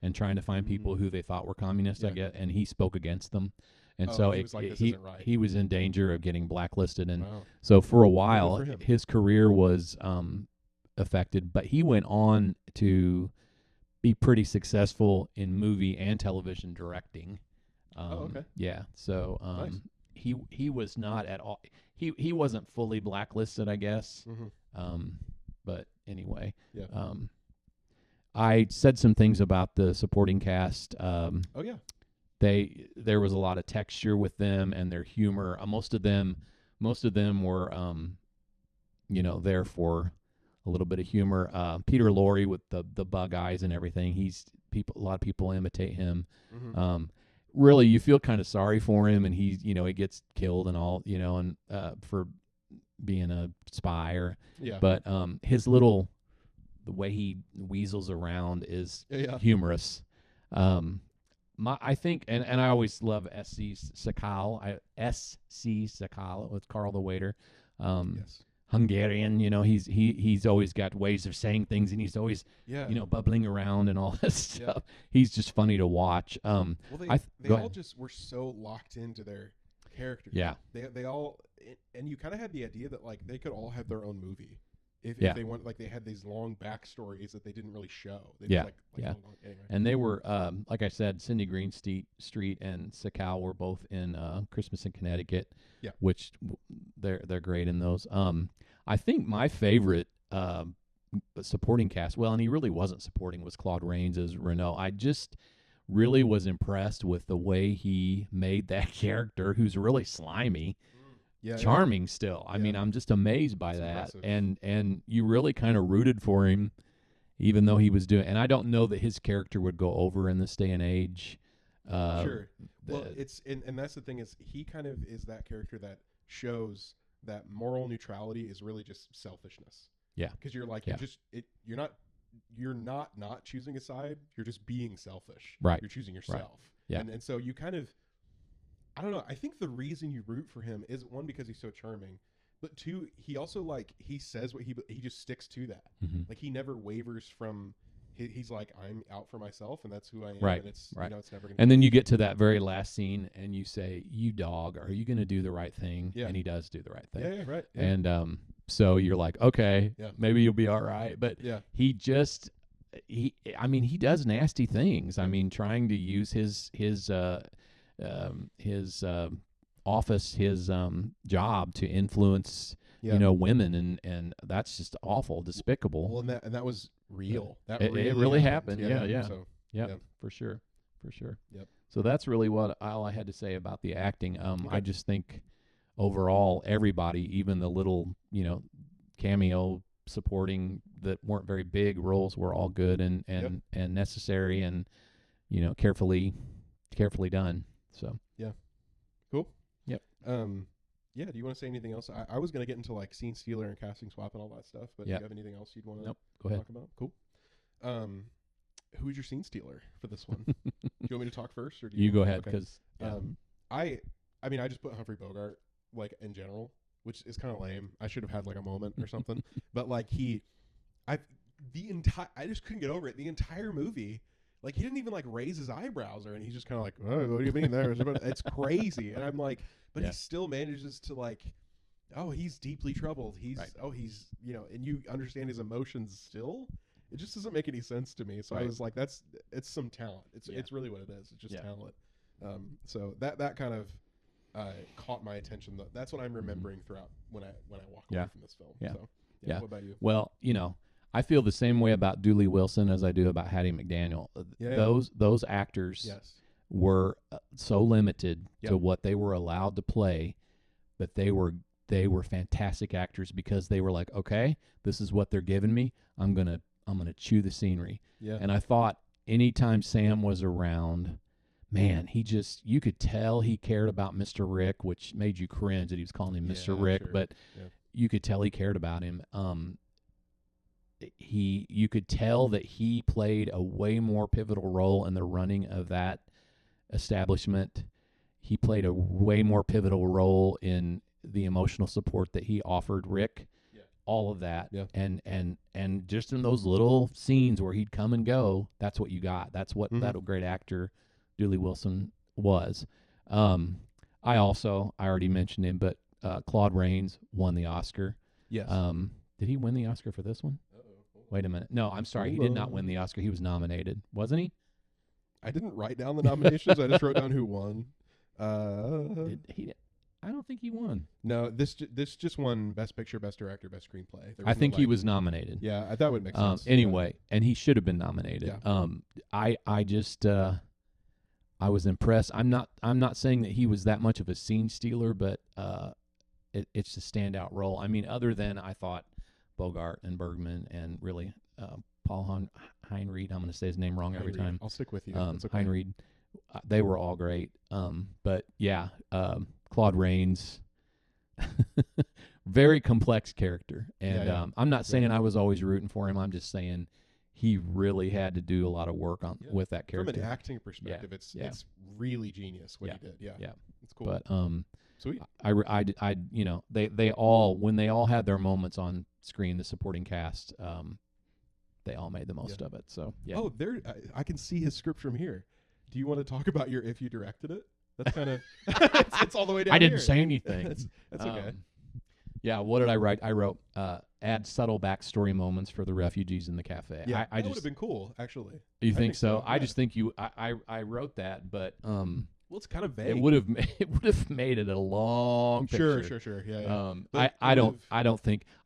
and trying to find people who they thought were communists. I guess, and he spoke against them. And so he was like, this isn't right. he was in danger of getting blacklisted, and Wow. so for a while for him. his career was affected. But he went on to be pretty successful in movie and television directing. Okay. Yeah. So Nice. he was not at all. He wasn't fully blacklisted, I guess. Mm-hmm. But anyway. Yeah. I said some things about the supporting cast. Oh yeah. There was a lot of texture with them and their humor. Most of them were there for a little bit of humor. Peter Lorre with the bug eyes and everything. A lot of people imitate him. Mm-hmm. Really, you feel kind of sorry for him, and he gets killed and all, and for being a spy but the way he weasels around is humorous. I think, and I always love S.C. Sakal with Carl the waiter. Yes. Hungarian, he's always got ways of saying things, and he's always bubbling around and all this stuff. He's just funny to watch. Well, they all just were so locked into their characters. Yeah. They all, and you kind of had the idea that like they could all have their own movie if they want. Like they had these long backstories that they didn't really show. Anyway. And they were, like I said, Cindy Greenstreet and Sakal were both in Christmas in Connecticut. Yeah. Which they're great in those. I think my favorite supporting cast, well, and he really wasn't supporting, was Claude Rains as Renault. I just really was impressed with the way he made that character, who's really slimy. Charming still. I mean, I'm just amazed by that. Impressive. And you really kind of rooted for him, even though he was doing. And I don't know that his character would go over in this day and age. Sure. Well, it's and that's the thing is he kind of is that character that shows that moral neutrality is really just selfishness. Yeah. Because you're like you're not choosing a side. You're just being selfish. Right. You're choosing yourself. Right. Yeah. And so you kind of. I don't know. I think the reason you root for him is one because he's so charming, but two, he also he says what he just sticks to that. Mm-hmm. Like he never wavers from. He's like, I'm out for myself, and that's who I am. Right. And it's right. It's never gonna. And then you get to that very last scene, and you say, "You dog, are you going to do the right thing?" Yeah. And he does do the right thing. Yeah. Right. Yeah. And so you're like, okay, maybe you'll be all right. But he does nasty things. I mean, trying to use his office, his job to influence women, and that's just awful, despicable. Well, and that was real. It really happened. Yeah. So, for sure. Yep. So that's really all I had to say about the acting. I just think overall everybody, even the little cameo supporting that weren't very big roles, were all good and necessary and carefully done. So cool. Yep. Do you want to say anything else? I was going to get into like scene stealer and casting swap and all that stuff, but do you have anything else you'd want to go ahead. talk about? Cool. Who's your scene stealer for this one? Do you want me to talk first, or do you go ahead? Because I just put Humphrey Bogart like in general, which is kind of lame. I should have had like a moment or something, but like I just couldn't get over it. The entire movie. Like, he didn't even, like, raise his eyebrows or anything. He's just kind of like, oh, what do you mean there? It's crazy. And I'm like, but he still manages to, like, he's deeply troubled. He's and you understand his emotions still. It just doesn't make any sense to me. So I was like, it's some talent. It's really what it is. It's just talent. So that kind of, caught my attention. That's what I'm remembering throughout when I walk Yeah. away from this film. Yeah. So, Yeah. What about you? Well, I feel the same way about Dooley Wilson as I do about Hattie McDaniel. Those actors Yes. were so limited Yep. to what they were allowed to play that they were fantastic actors because they were like, okay, this is what they're giving me. I'm gonna chew the scenery. Yeah. And I thought anytime Sam was around, man, you could tell he cared about Mr. Rick, which made you cringe that he was calling him Mr. Rick, sure. but you could tell he cared about him. You could tell that he played a way more pivotal role in the running of that establishment. He played a way more pivotal role in the emotional support that he offered Rick. Yeah. All of that. Yeah. And just in those little scenes where he'd come and go, that's what you got. That's what that great actor Dooley Wilson was. I already mentioned him, but Claude Rains won the Oscar. Yes. Did he win the Oscar for this one? Wait a minute. No, I'm sorry. He did not win the Oscar. He was nominated, wasn't he? I didn't write down the nominations. I just wrote down who won. I don't think he won. No, this just won Best Picture, Best Director, Best Screenplay. I think he was nominated. Yeah, that would make sense. Anyway, and he should have been nominated. Yeah. I was impressed. I'm not saying that he was that much of a scene stealer, but it's a standout role. I mean, other than I thought Bogart and Bergman and really Paul Heinried, I'm going to say his name wrong every time. I'll stick with you. It's okay. Heinried, they were all great. But yeah, Claude Rains, very complex character. And I'm not saying I was always rooting for him. I'm just saying he really had to do a lot of work with that character. From an acting perspective, it's really genius what he did. Yeah, it's cool. But sweet. They all, when they all had their moments on screen, the supporting cast, they all made the most of it. So yeah. Oh, there, I can see his script from here. Do you want to talk about if you directed it? That's kind of it's all the way down. I didn't say anything. That's okay. Yeah, what did I write? I wrote add subtle backstory moments for the refugees in the cafe. Yeah, that would have been cool, actually. You think so? I just think I wrote that, but well, it's kind of vague. It would have made it a long picture. Sure. Yeah. I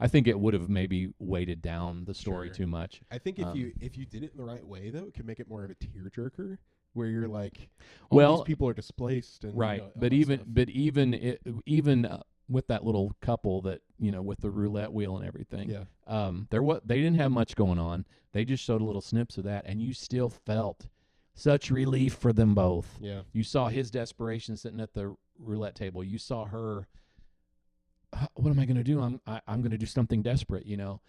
think it would have maybe weighted down the story too much. I think if you did it in the right way, though, it could make it more of a tearjerker, where you're like, these people are displaced, and right. But even with that little couple that with the roulette wheel and everything, they didn't have much going on. They just showed a little snips of that, and you still felt such relief for them both. Yeah. You saw his desperation sitting at the roulette table. You saw her, what am I going to do? I'm going to do something desperate, You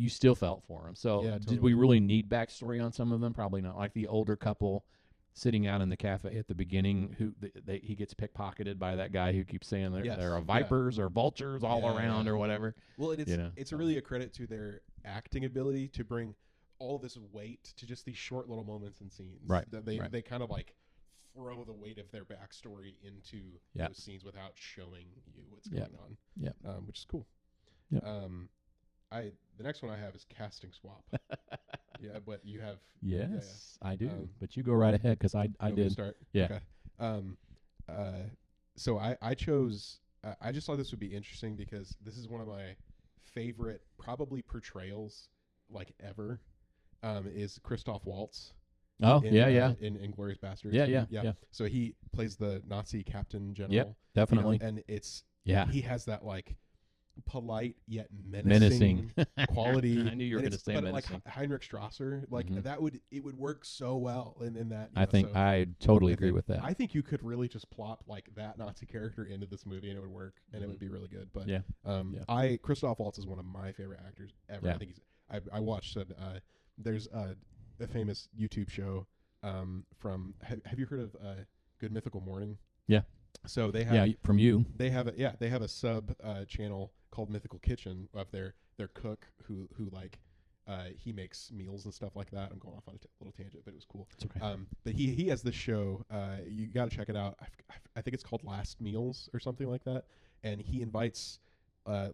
still felt for him. So totally. Did we really need backstory on some of them? Probably not. Like the older couple sitting out in the cafe at the beginning, he gets pickpocketed by that guy who keeps saying there are vipers or vultures all around or whatever. Well, it's really a credit to their acting ability to bring all this weight to just these short little moments and scenes. Right. That they kind of like throw the weight of their backstory into those scenes without showing you what's going on. Yeah. Which is cool. Yep. The next one I have is casting swap. Yeah, but you have. Yes, I do. But you go right ahead because I did start. Yeah. Okay. So I chose. I just thought this would be interesting because this is one of my favorite probably portrayals like ever. Is Christoph Waltz. Oh, in Inglourious Basterds. Yeah. So he plays the Nazi captain general. Yep, definitely. And it's he has that like polite yet menacing quality. I knew you were going to say menacing. Like Heinrich Strasser, like it would work so well in that. I totally agree with that. I think you could really just plop like that Nazi character into this movie and it would work and it would be really good. But Christoph Waltz is one of my favorite actors ever. Yeah. I think I watched there's a famous YouTube show from have you heard of Good Mythical Morning? Yeah. So they have from you. They have a sub channel called Mythical Kitchen of their cook who like he makes meals and stuff like that. I'm going off on a little tangent, but it was cool. It's okay. But he has this show. You got to check it out. I think it's called Last Meals or something like that. And he invites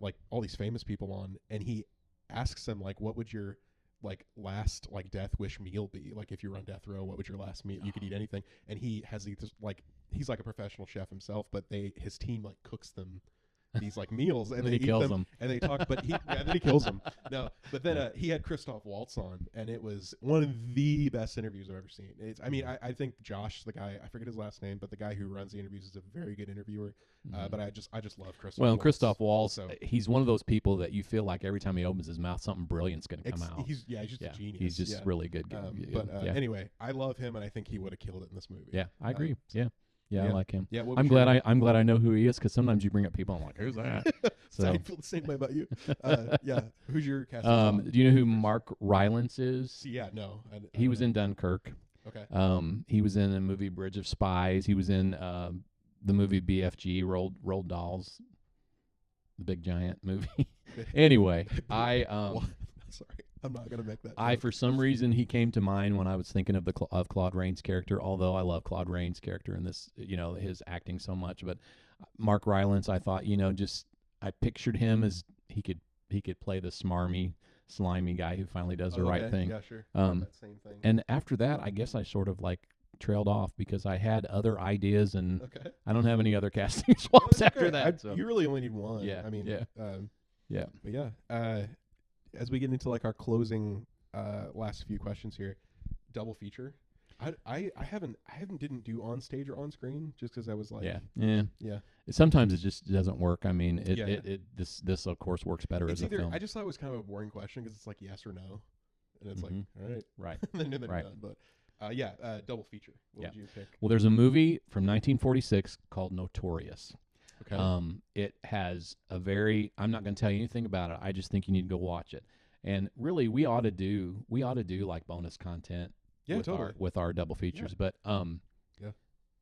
like all these famous people on, and he asks them like, what would your like last like death wish meal be? Like if you were on death row, what would your last meal? You could eat anything. And he has these like he's like a professional chef himself, but his team like cooks them these like meals, and then they he eat kills them, them. and they talk. But then he kills them. No, but then he had Christoph Waltz on, and it was one of the best interviews I've ever seen. I mean, I think Josh, the guy, I forget his last name, but the guy who runs the interviews is a very good interviewer. But I just love Christoph. Well, Waltz. Christoph Waltz, So he's one of those people that you feel like every time he opens his mouth, something brilliant's going to come out. he's just a genius. He's just really good. Anyway, I love him, and I think he would have killed it in this movie. Yeah, I agree. I like him. Yeah, I'm glad I know who he is, because sometimes you bring up people, I'm like, who's that? So I feel the same way about you. Who's your cast? Do you know who Mark Rylance is? Yeah, no. He was in Dunkirk. Okay. He was in the movie Bridge of Spies. He was in the movie BFG, Roald Dolls, the big giant movie. Anyway, sorry, I'm not gonna make that. For some reason, he came to mind when I was thinking of of Claude Rains' character. Although I love Claude Rains' character in this, his acting so much. But Mark Rylance, I thought, I pictured him as he could play the smarmy, slimy guy who finally does the right thing. Yeah, sure. That same thing. And after that, I guess I sort of like trailed off because I had other ideas, and I don't have any other casting swaps after that. You really only need one. Yeah. I mean, yeah. But yeah, as we get into like our closing last few questions here, double feature. I didn't do on stage or on screen just because I was like yeah. Sometimes it just doesn't work. I mean, this of course works better as a film. I just thought it was kind of a boring question because it's like yes or no, and it's like all right, right, and then right. Done. But double feature. What would you pick? Well, there's a movie from 1946 called Notorious. Okay. It has a very. I'm not going to tell you anything about it. I just think you need to go watch it. And really, we ought to do like bonus content. Yeah, totally. With our double features, but yeah.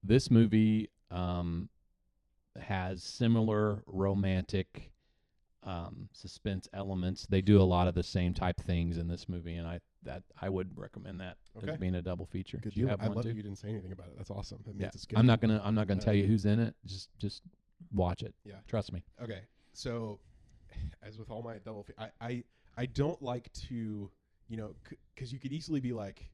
This movie has similar romantic suspense elements. They do a lot of the same type things in this movie, and I would recommend that as being a double feature. Good Do you deal. have I one love too? that you didn't say anything about it. That's awesome. That means it's good. I'm not gonna tell you who's in it. Just watch it. Yeah, trust me. Okay, so as with all my double, I don't like to, because you could easily be like,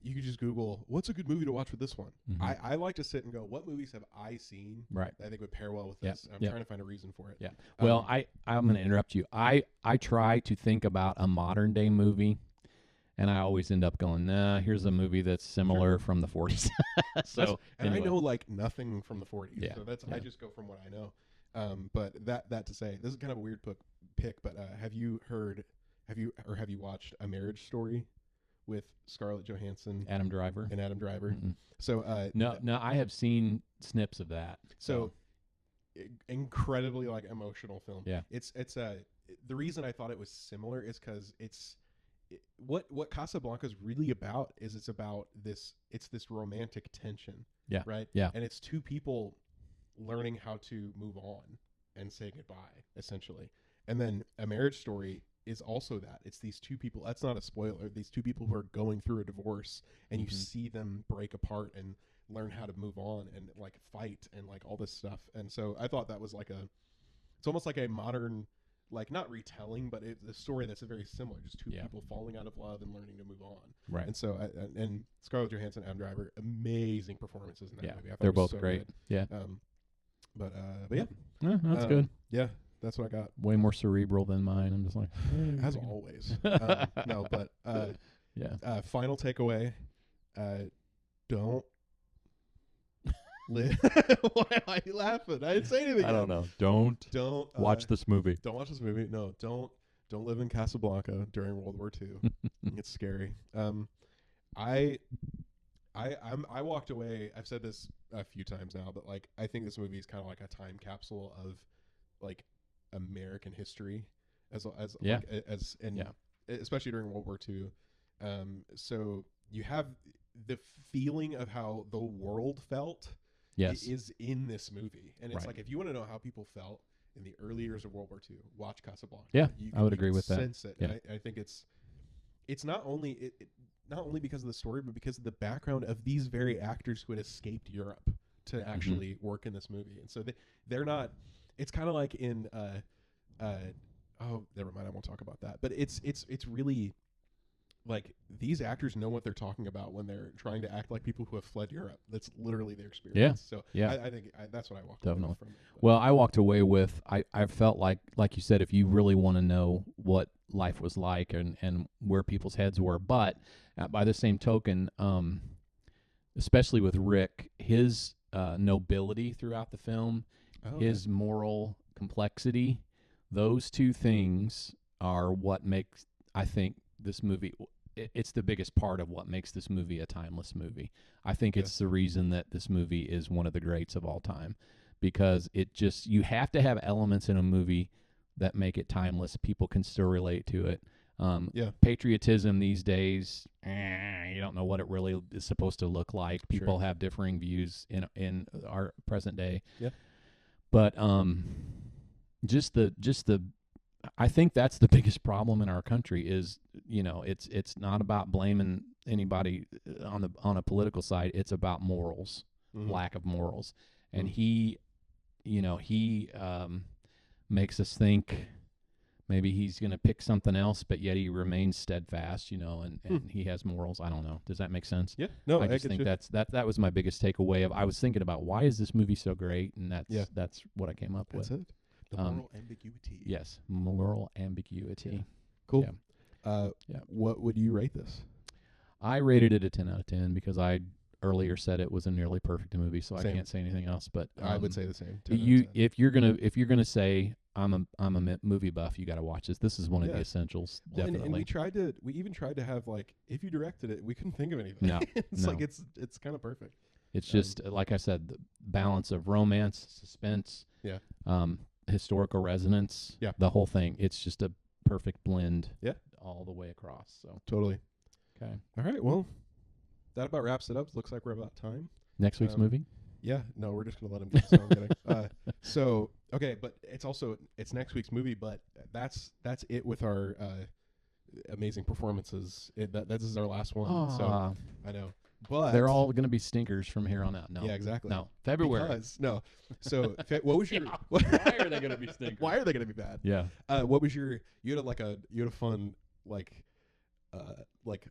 you could just Google what's a good movie to watch with this one. Mm-hmm. I like to sit and go, what movies have I seen that I think would pair well with this? I'm trying to find a reason for it. Yeah. Well, I'm going to interrupt you. I try to think about a modern day movie, and I always end up going, nah, here's a movie that's similar from the 40s. Anyway. I know like nothing from the 40s. Yeah. So I just go from what I know. But that to say, this is kind of a weird pick, but have you watched A Marriage Story with Scarlett Johansson, Adam Driver? Mm-hmm. So no, I have seen snips of that. So incredibly like emotional film. Yeah. It's the reason I thought it was similar is because what Casablanca is really about is it's this romantic tension. Yeah. Right. Yeah. And it's two people learning how to move on and say goodbye, essentially. And then A Marriage Story is also that. It's these two people. That's not a spoiler. These two people who are going through a divorce, and you see them break apart and learn how to move on and like fight and like all this stuff. And so I thought that was it's almost like a modern, like not retelling, but it's a story that's very similar. Just two people falling out of love and learning to move on. Right. And so and Scarlett Johansson, Adam Driver, amazing performances in that movie. I thought they're it was both so great. good. Yeah. But yeah. That's good. Yeah. That's what I got. Way more cerebral than mine. I'm just like, as always. No, but final takeaway: don't live. Why are you laughing? I didn't say anything. I don't know. Don't watch this movie. Don't watch this movie. No, don't live in Casablanca during World War II. It's scary. I walked away. I've said this a few times now, but like I think this movie is kind of like a time capsule of like American history, especially during World War II. So you have the feeling of how the world felt. Yes, is in this movie, and it's right. like if you want to know how people felt in the early years of World War II, watch Casablanca. Yeah, I would agree with that. Sense it. Yeah. I think it's not only not only because of the story, but because of the background of these very actors who had escaped Europe to actually work in this movie, and so they're not. It's kind of like in oh, never mind. I won't talk about that. But it's really like these actors know what they're talking about when they're trying to act like people who have fled Europe. That's literally their experience. So Yeah. I think that's what I walked away Definitely. from it. Well, I walked away with I felt like you said, if you really want to know what life was like and where people's heads were, but by the same token, especially with Rick, his nobility throughout the film, his moral complexity, those two things are what makes, I think, this movie. It's the biggest part of what makes this movie a timeless movie. I think it's the reason that this movie is one of the greats of all time, because it just, you have to have elements in a movie that make it timeless. People can still relate to it. Patriotism these days, you don't know what it really is supposed to look like. People have differing views in our present day. Yeah. But just the I think that's the biggest problem in our country is, it's not about blaming anybody on a political side. It's about morals, lack of morals. And he makes us think maybe he's going to pick something else, but yet he remains steadfast, and he has morals. I don't know. Does that make sense? Yeah. No, I just think that was my biggest takeaway I was thinking about, why is this movie so great? And that's what I came up with. That's it. The moral ambiguity. Yes, moral ambiguity. Yeah. Cool. Yeah. What would you rate this? I rated it a 10 out of 10 because I earlier said it was a nearly perfect movie, so Same. I can't say anything else. But I would say the same. If you're gonna say I'm a movie buff, you got to watch this. This is one of the essentials, definitely. And we even tried to have, like, if you directed it, we couldn't think of anything. No, like it's kind of perfect. It's just like I said, the balance of romance, suspense, historical resonance, the whole thing. It's just a perfect blend, all the way across. So totally. Okay. All right. Well, that about wraps it up. Looks like we're about time. Next week's movie? Yeah. No, we're just gonna let him guess. So I'm kidding. Okay, but it's next week's movie. But that's it with our amazing performances. This is our last one. So I know. But they're all going to be stinkers from here on out. No. Yeah, exactly. No. February. So what was your? Why are they going to be stinkers? Why are they going to be bad? Yeah. What was your? You had a fun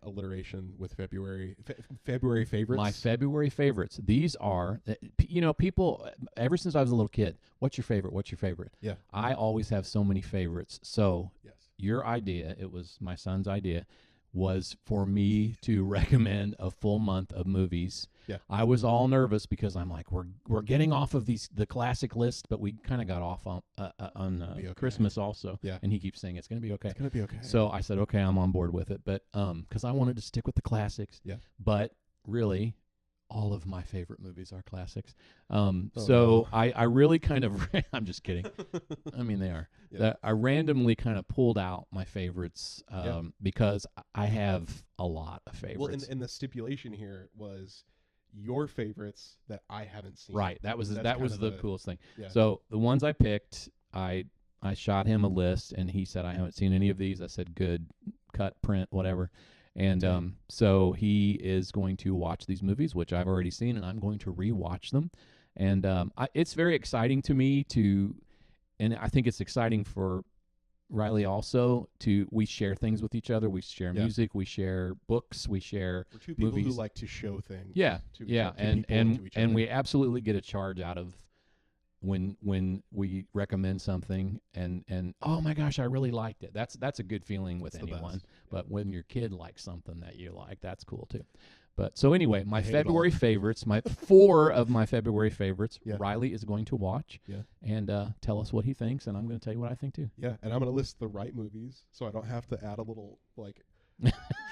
alliteration with February. February favorites. My February favorites. These are, people. Ever since I was a little kid, what's your favorite? What's your favorite? Yeah. I always have so many favorites. So your idea, it was my son's idea, was for me to recommend a full month of movies. Yeah. I was all nervous because I'm like, we're getting off of the classic list, but we kind of got off on Christmas also. Yeah. And he keeps saying it's going to be okay. It's going to be okay. So I said, okay, I'm on board with it. But because I wanted to stick with the classics. Yeah. But really, all of my favorite movies are classics. No. I really kind of, I'm just kidding. I mean, they are. Yeah. I randomly kind of pulled out my favorites because I have a lot of favorites. Well, and the stipulation here was your favorites that I haven't seen. Right. That was the coolest thing. Yeah. So the ones I picked, I shot him a list, and he said, I haven't seen any of these. I said, good, cut, print, whatever. And so he is going to watch these movies, which I've already seen, and I'm going to rewatch them. And it's very exciting to me and I think it's exciting for Riley also we share things with each other. We share music, we share books, we share We're two people movies. who like to show things. Yeah, to each and other. we absolutely get a charge out of when we recommend something and oh my gosh, I really liked it. That's a good feeling with anyone. But when your kid likes something that you like, that's cool too. But so anyway, my February favorites, my 4 of my February favorites, Riley is going to watch and tell us what he thinks, and I'm going to tell you what I think too. Yeah, and I'm going to list the right movies so I don't have to add a little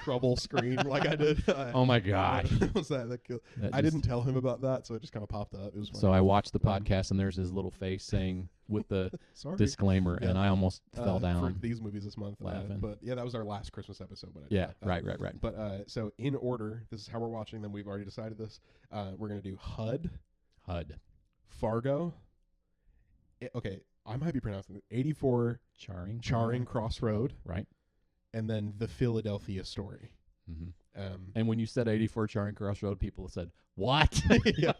trouble screen like I did. Oh my gosh. Was that killed? I didn't tell him about that, so it just kind of popped up. It was funny. So I watched the podcast, and there's his little face saying with the disclaimer, and I almost fell down. For these movies this month. Laughing. But yeah, that was our last Christmas episode. But right. But so in order, this is how we're watching them. We've already decided this. We're going to do HUD. Fargo. Okay, I might be pronouncing it. 84 Charing Cross Road. Right. And then The Philadelphia Story. Mm-hmm. And when you said 84 Charing Cross Road, people said, what? Yeah.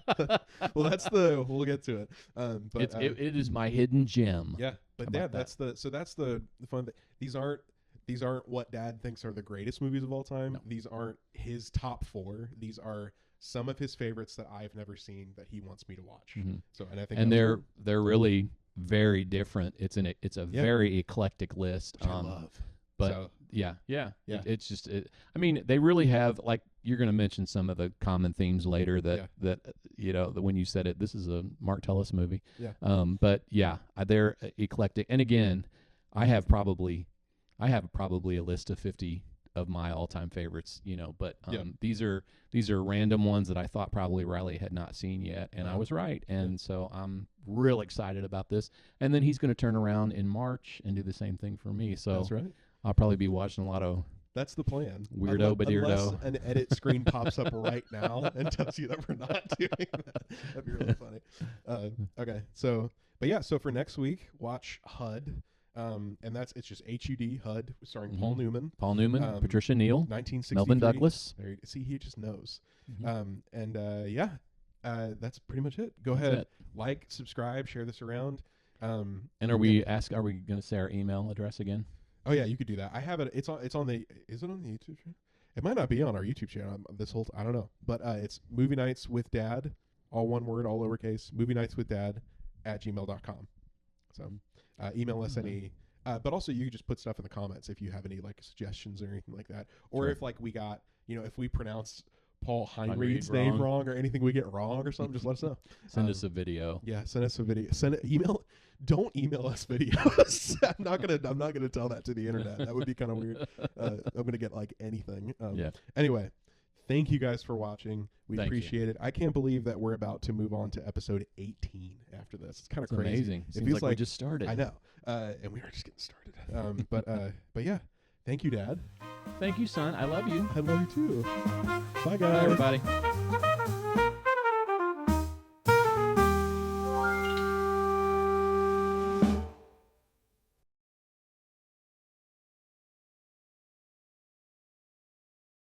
Well, we'll get to it. But it is my hidden gem. Yeah. But that's the fun thing. these aren't what Dad thinks are the greatest movies of all time. No. These aren't his top 4. These are some of his favorites that I've never seen that he wants me to watch. So, and I think, and they're really very different. It's a very eclectic list. Which I love. But So, yeah. Yeah. It's just, I mean, they really have, like, you're going to mention some of the common themes later that when you said it, this is a Mark Tullis movie. Yeah. But yeah, they're eclectic. And again, I have probably a list of 50 of my all-time favorites, but these are random ones that I thought probably Riley had not seen yet, and I was right. And so I'm real excited about this. And then he's going to turn around in March and do the same thing for me. So that's right. I'll probably be watching a lot of That's the plan. Weirdo, but unless an edit screen pops up right now and tells you that we're not doing that. That'd be really funny. Okay, so for next week, watch HUD. And it's just HUD, HUD, starring Paul Newman. Paul Newman, Patricia Neal, 1963. Melvin Douglas. See, he just knows. That's pretty much it. Go ahead, like, subscribe, share this around. And are we going to say our email address again? Oh yeah, you could do that. I have it. Is it on the YouTube channel? It might not be on our YouTube channel. I don't know. But it's Movie Nights with Dad, all one word, all lowercase. Movie Nights with Dad @gmail.com. So email us any. But also you can just put stuff in the comments if you have any like suggestions or anything like that, or if like we got if we pronounced Paul Heinrich's name wrong or anything we get wrong or something, just let us know. Send us a video. Yeah, send us a video. Email. Don't email us videos. I'm not gonna tell that to the internet. That would be kind of weird. I'm gonna get like anything. Anyway, thank you guys for watching. We appreciate it. I can't believe that we're about to move on to episode 18 after this. It's kind of crazy. Amazing. It feels like we just started. I know, and we are just getting started. But yeah, thank you, Dad. Thank you, son. I love you. I love you too. Bye, guys. Bye, everybody.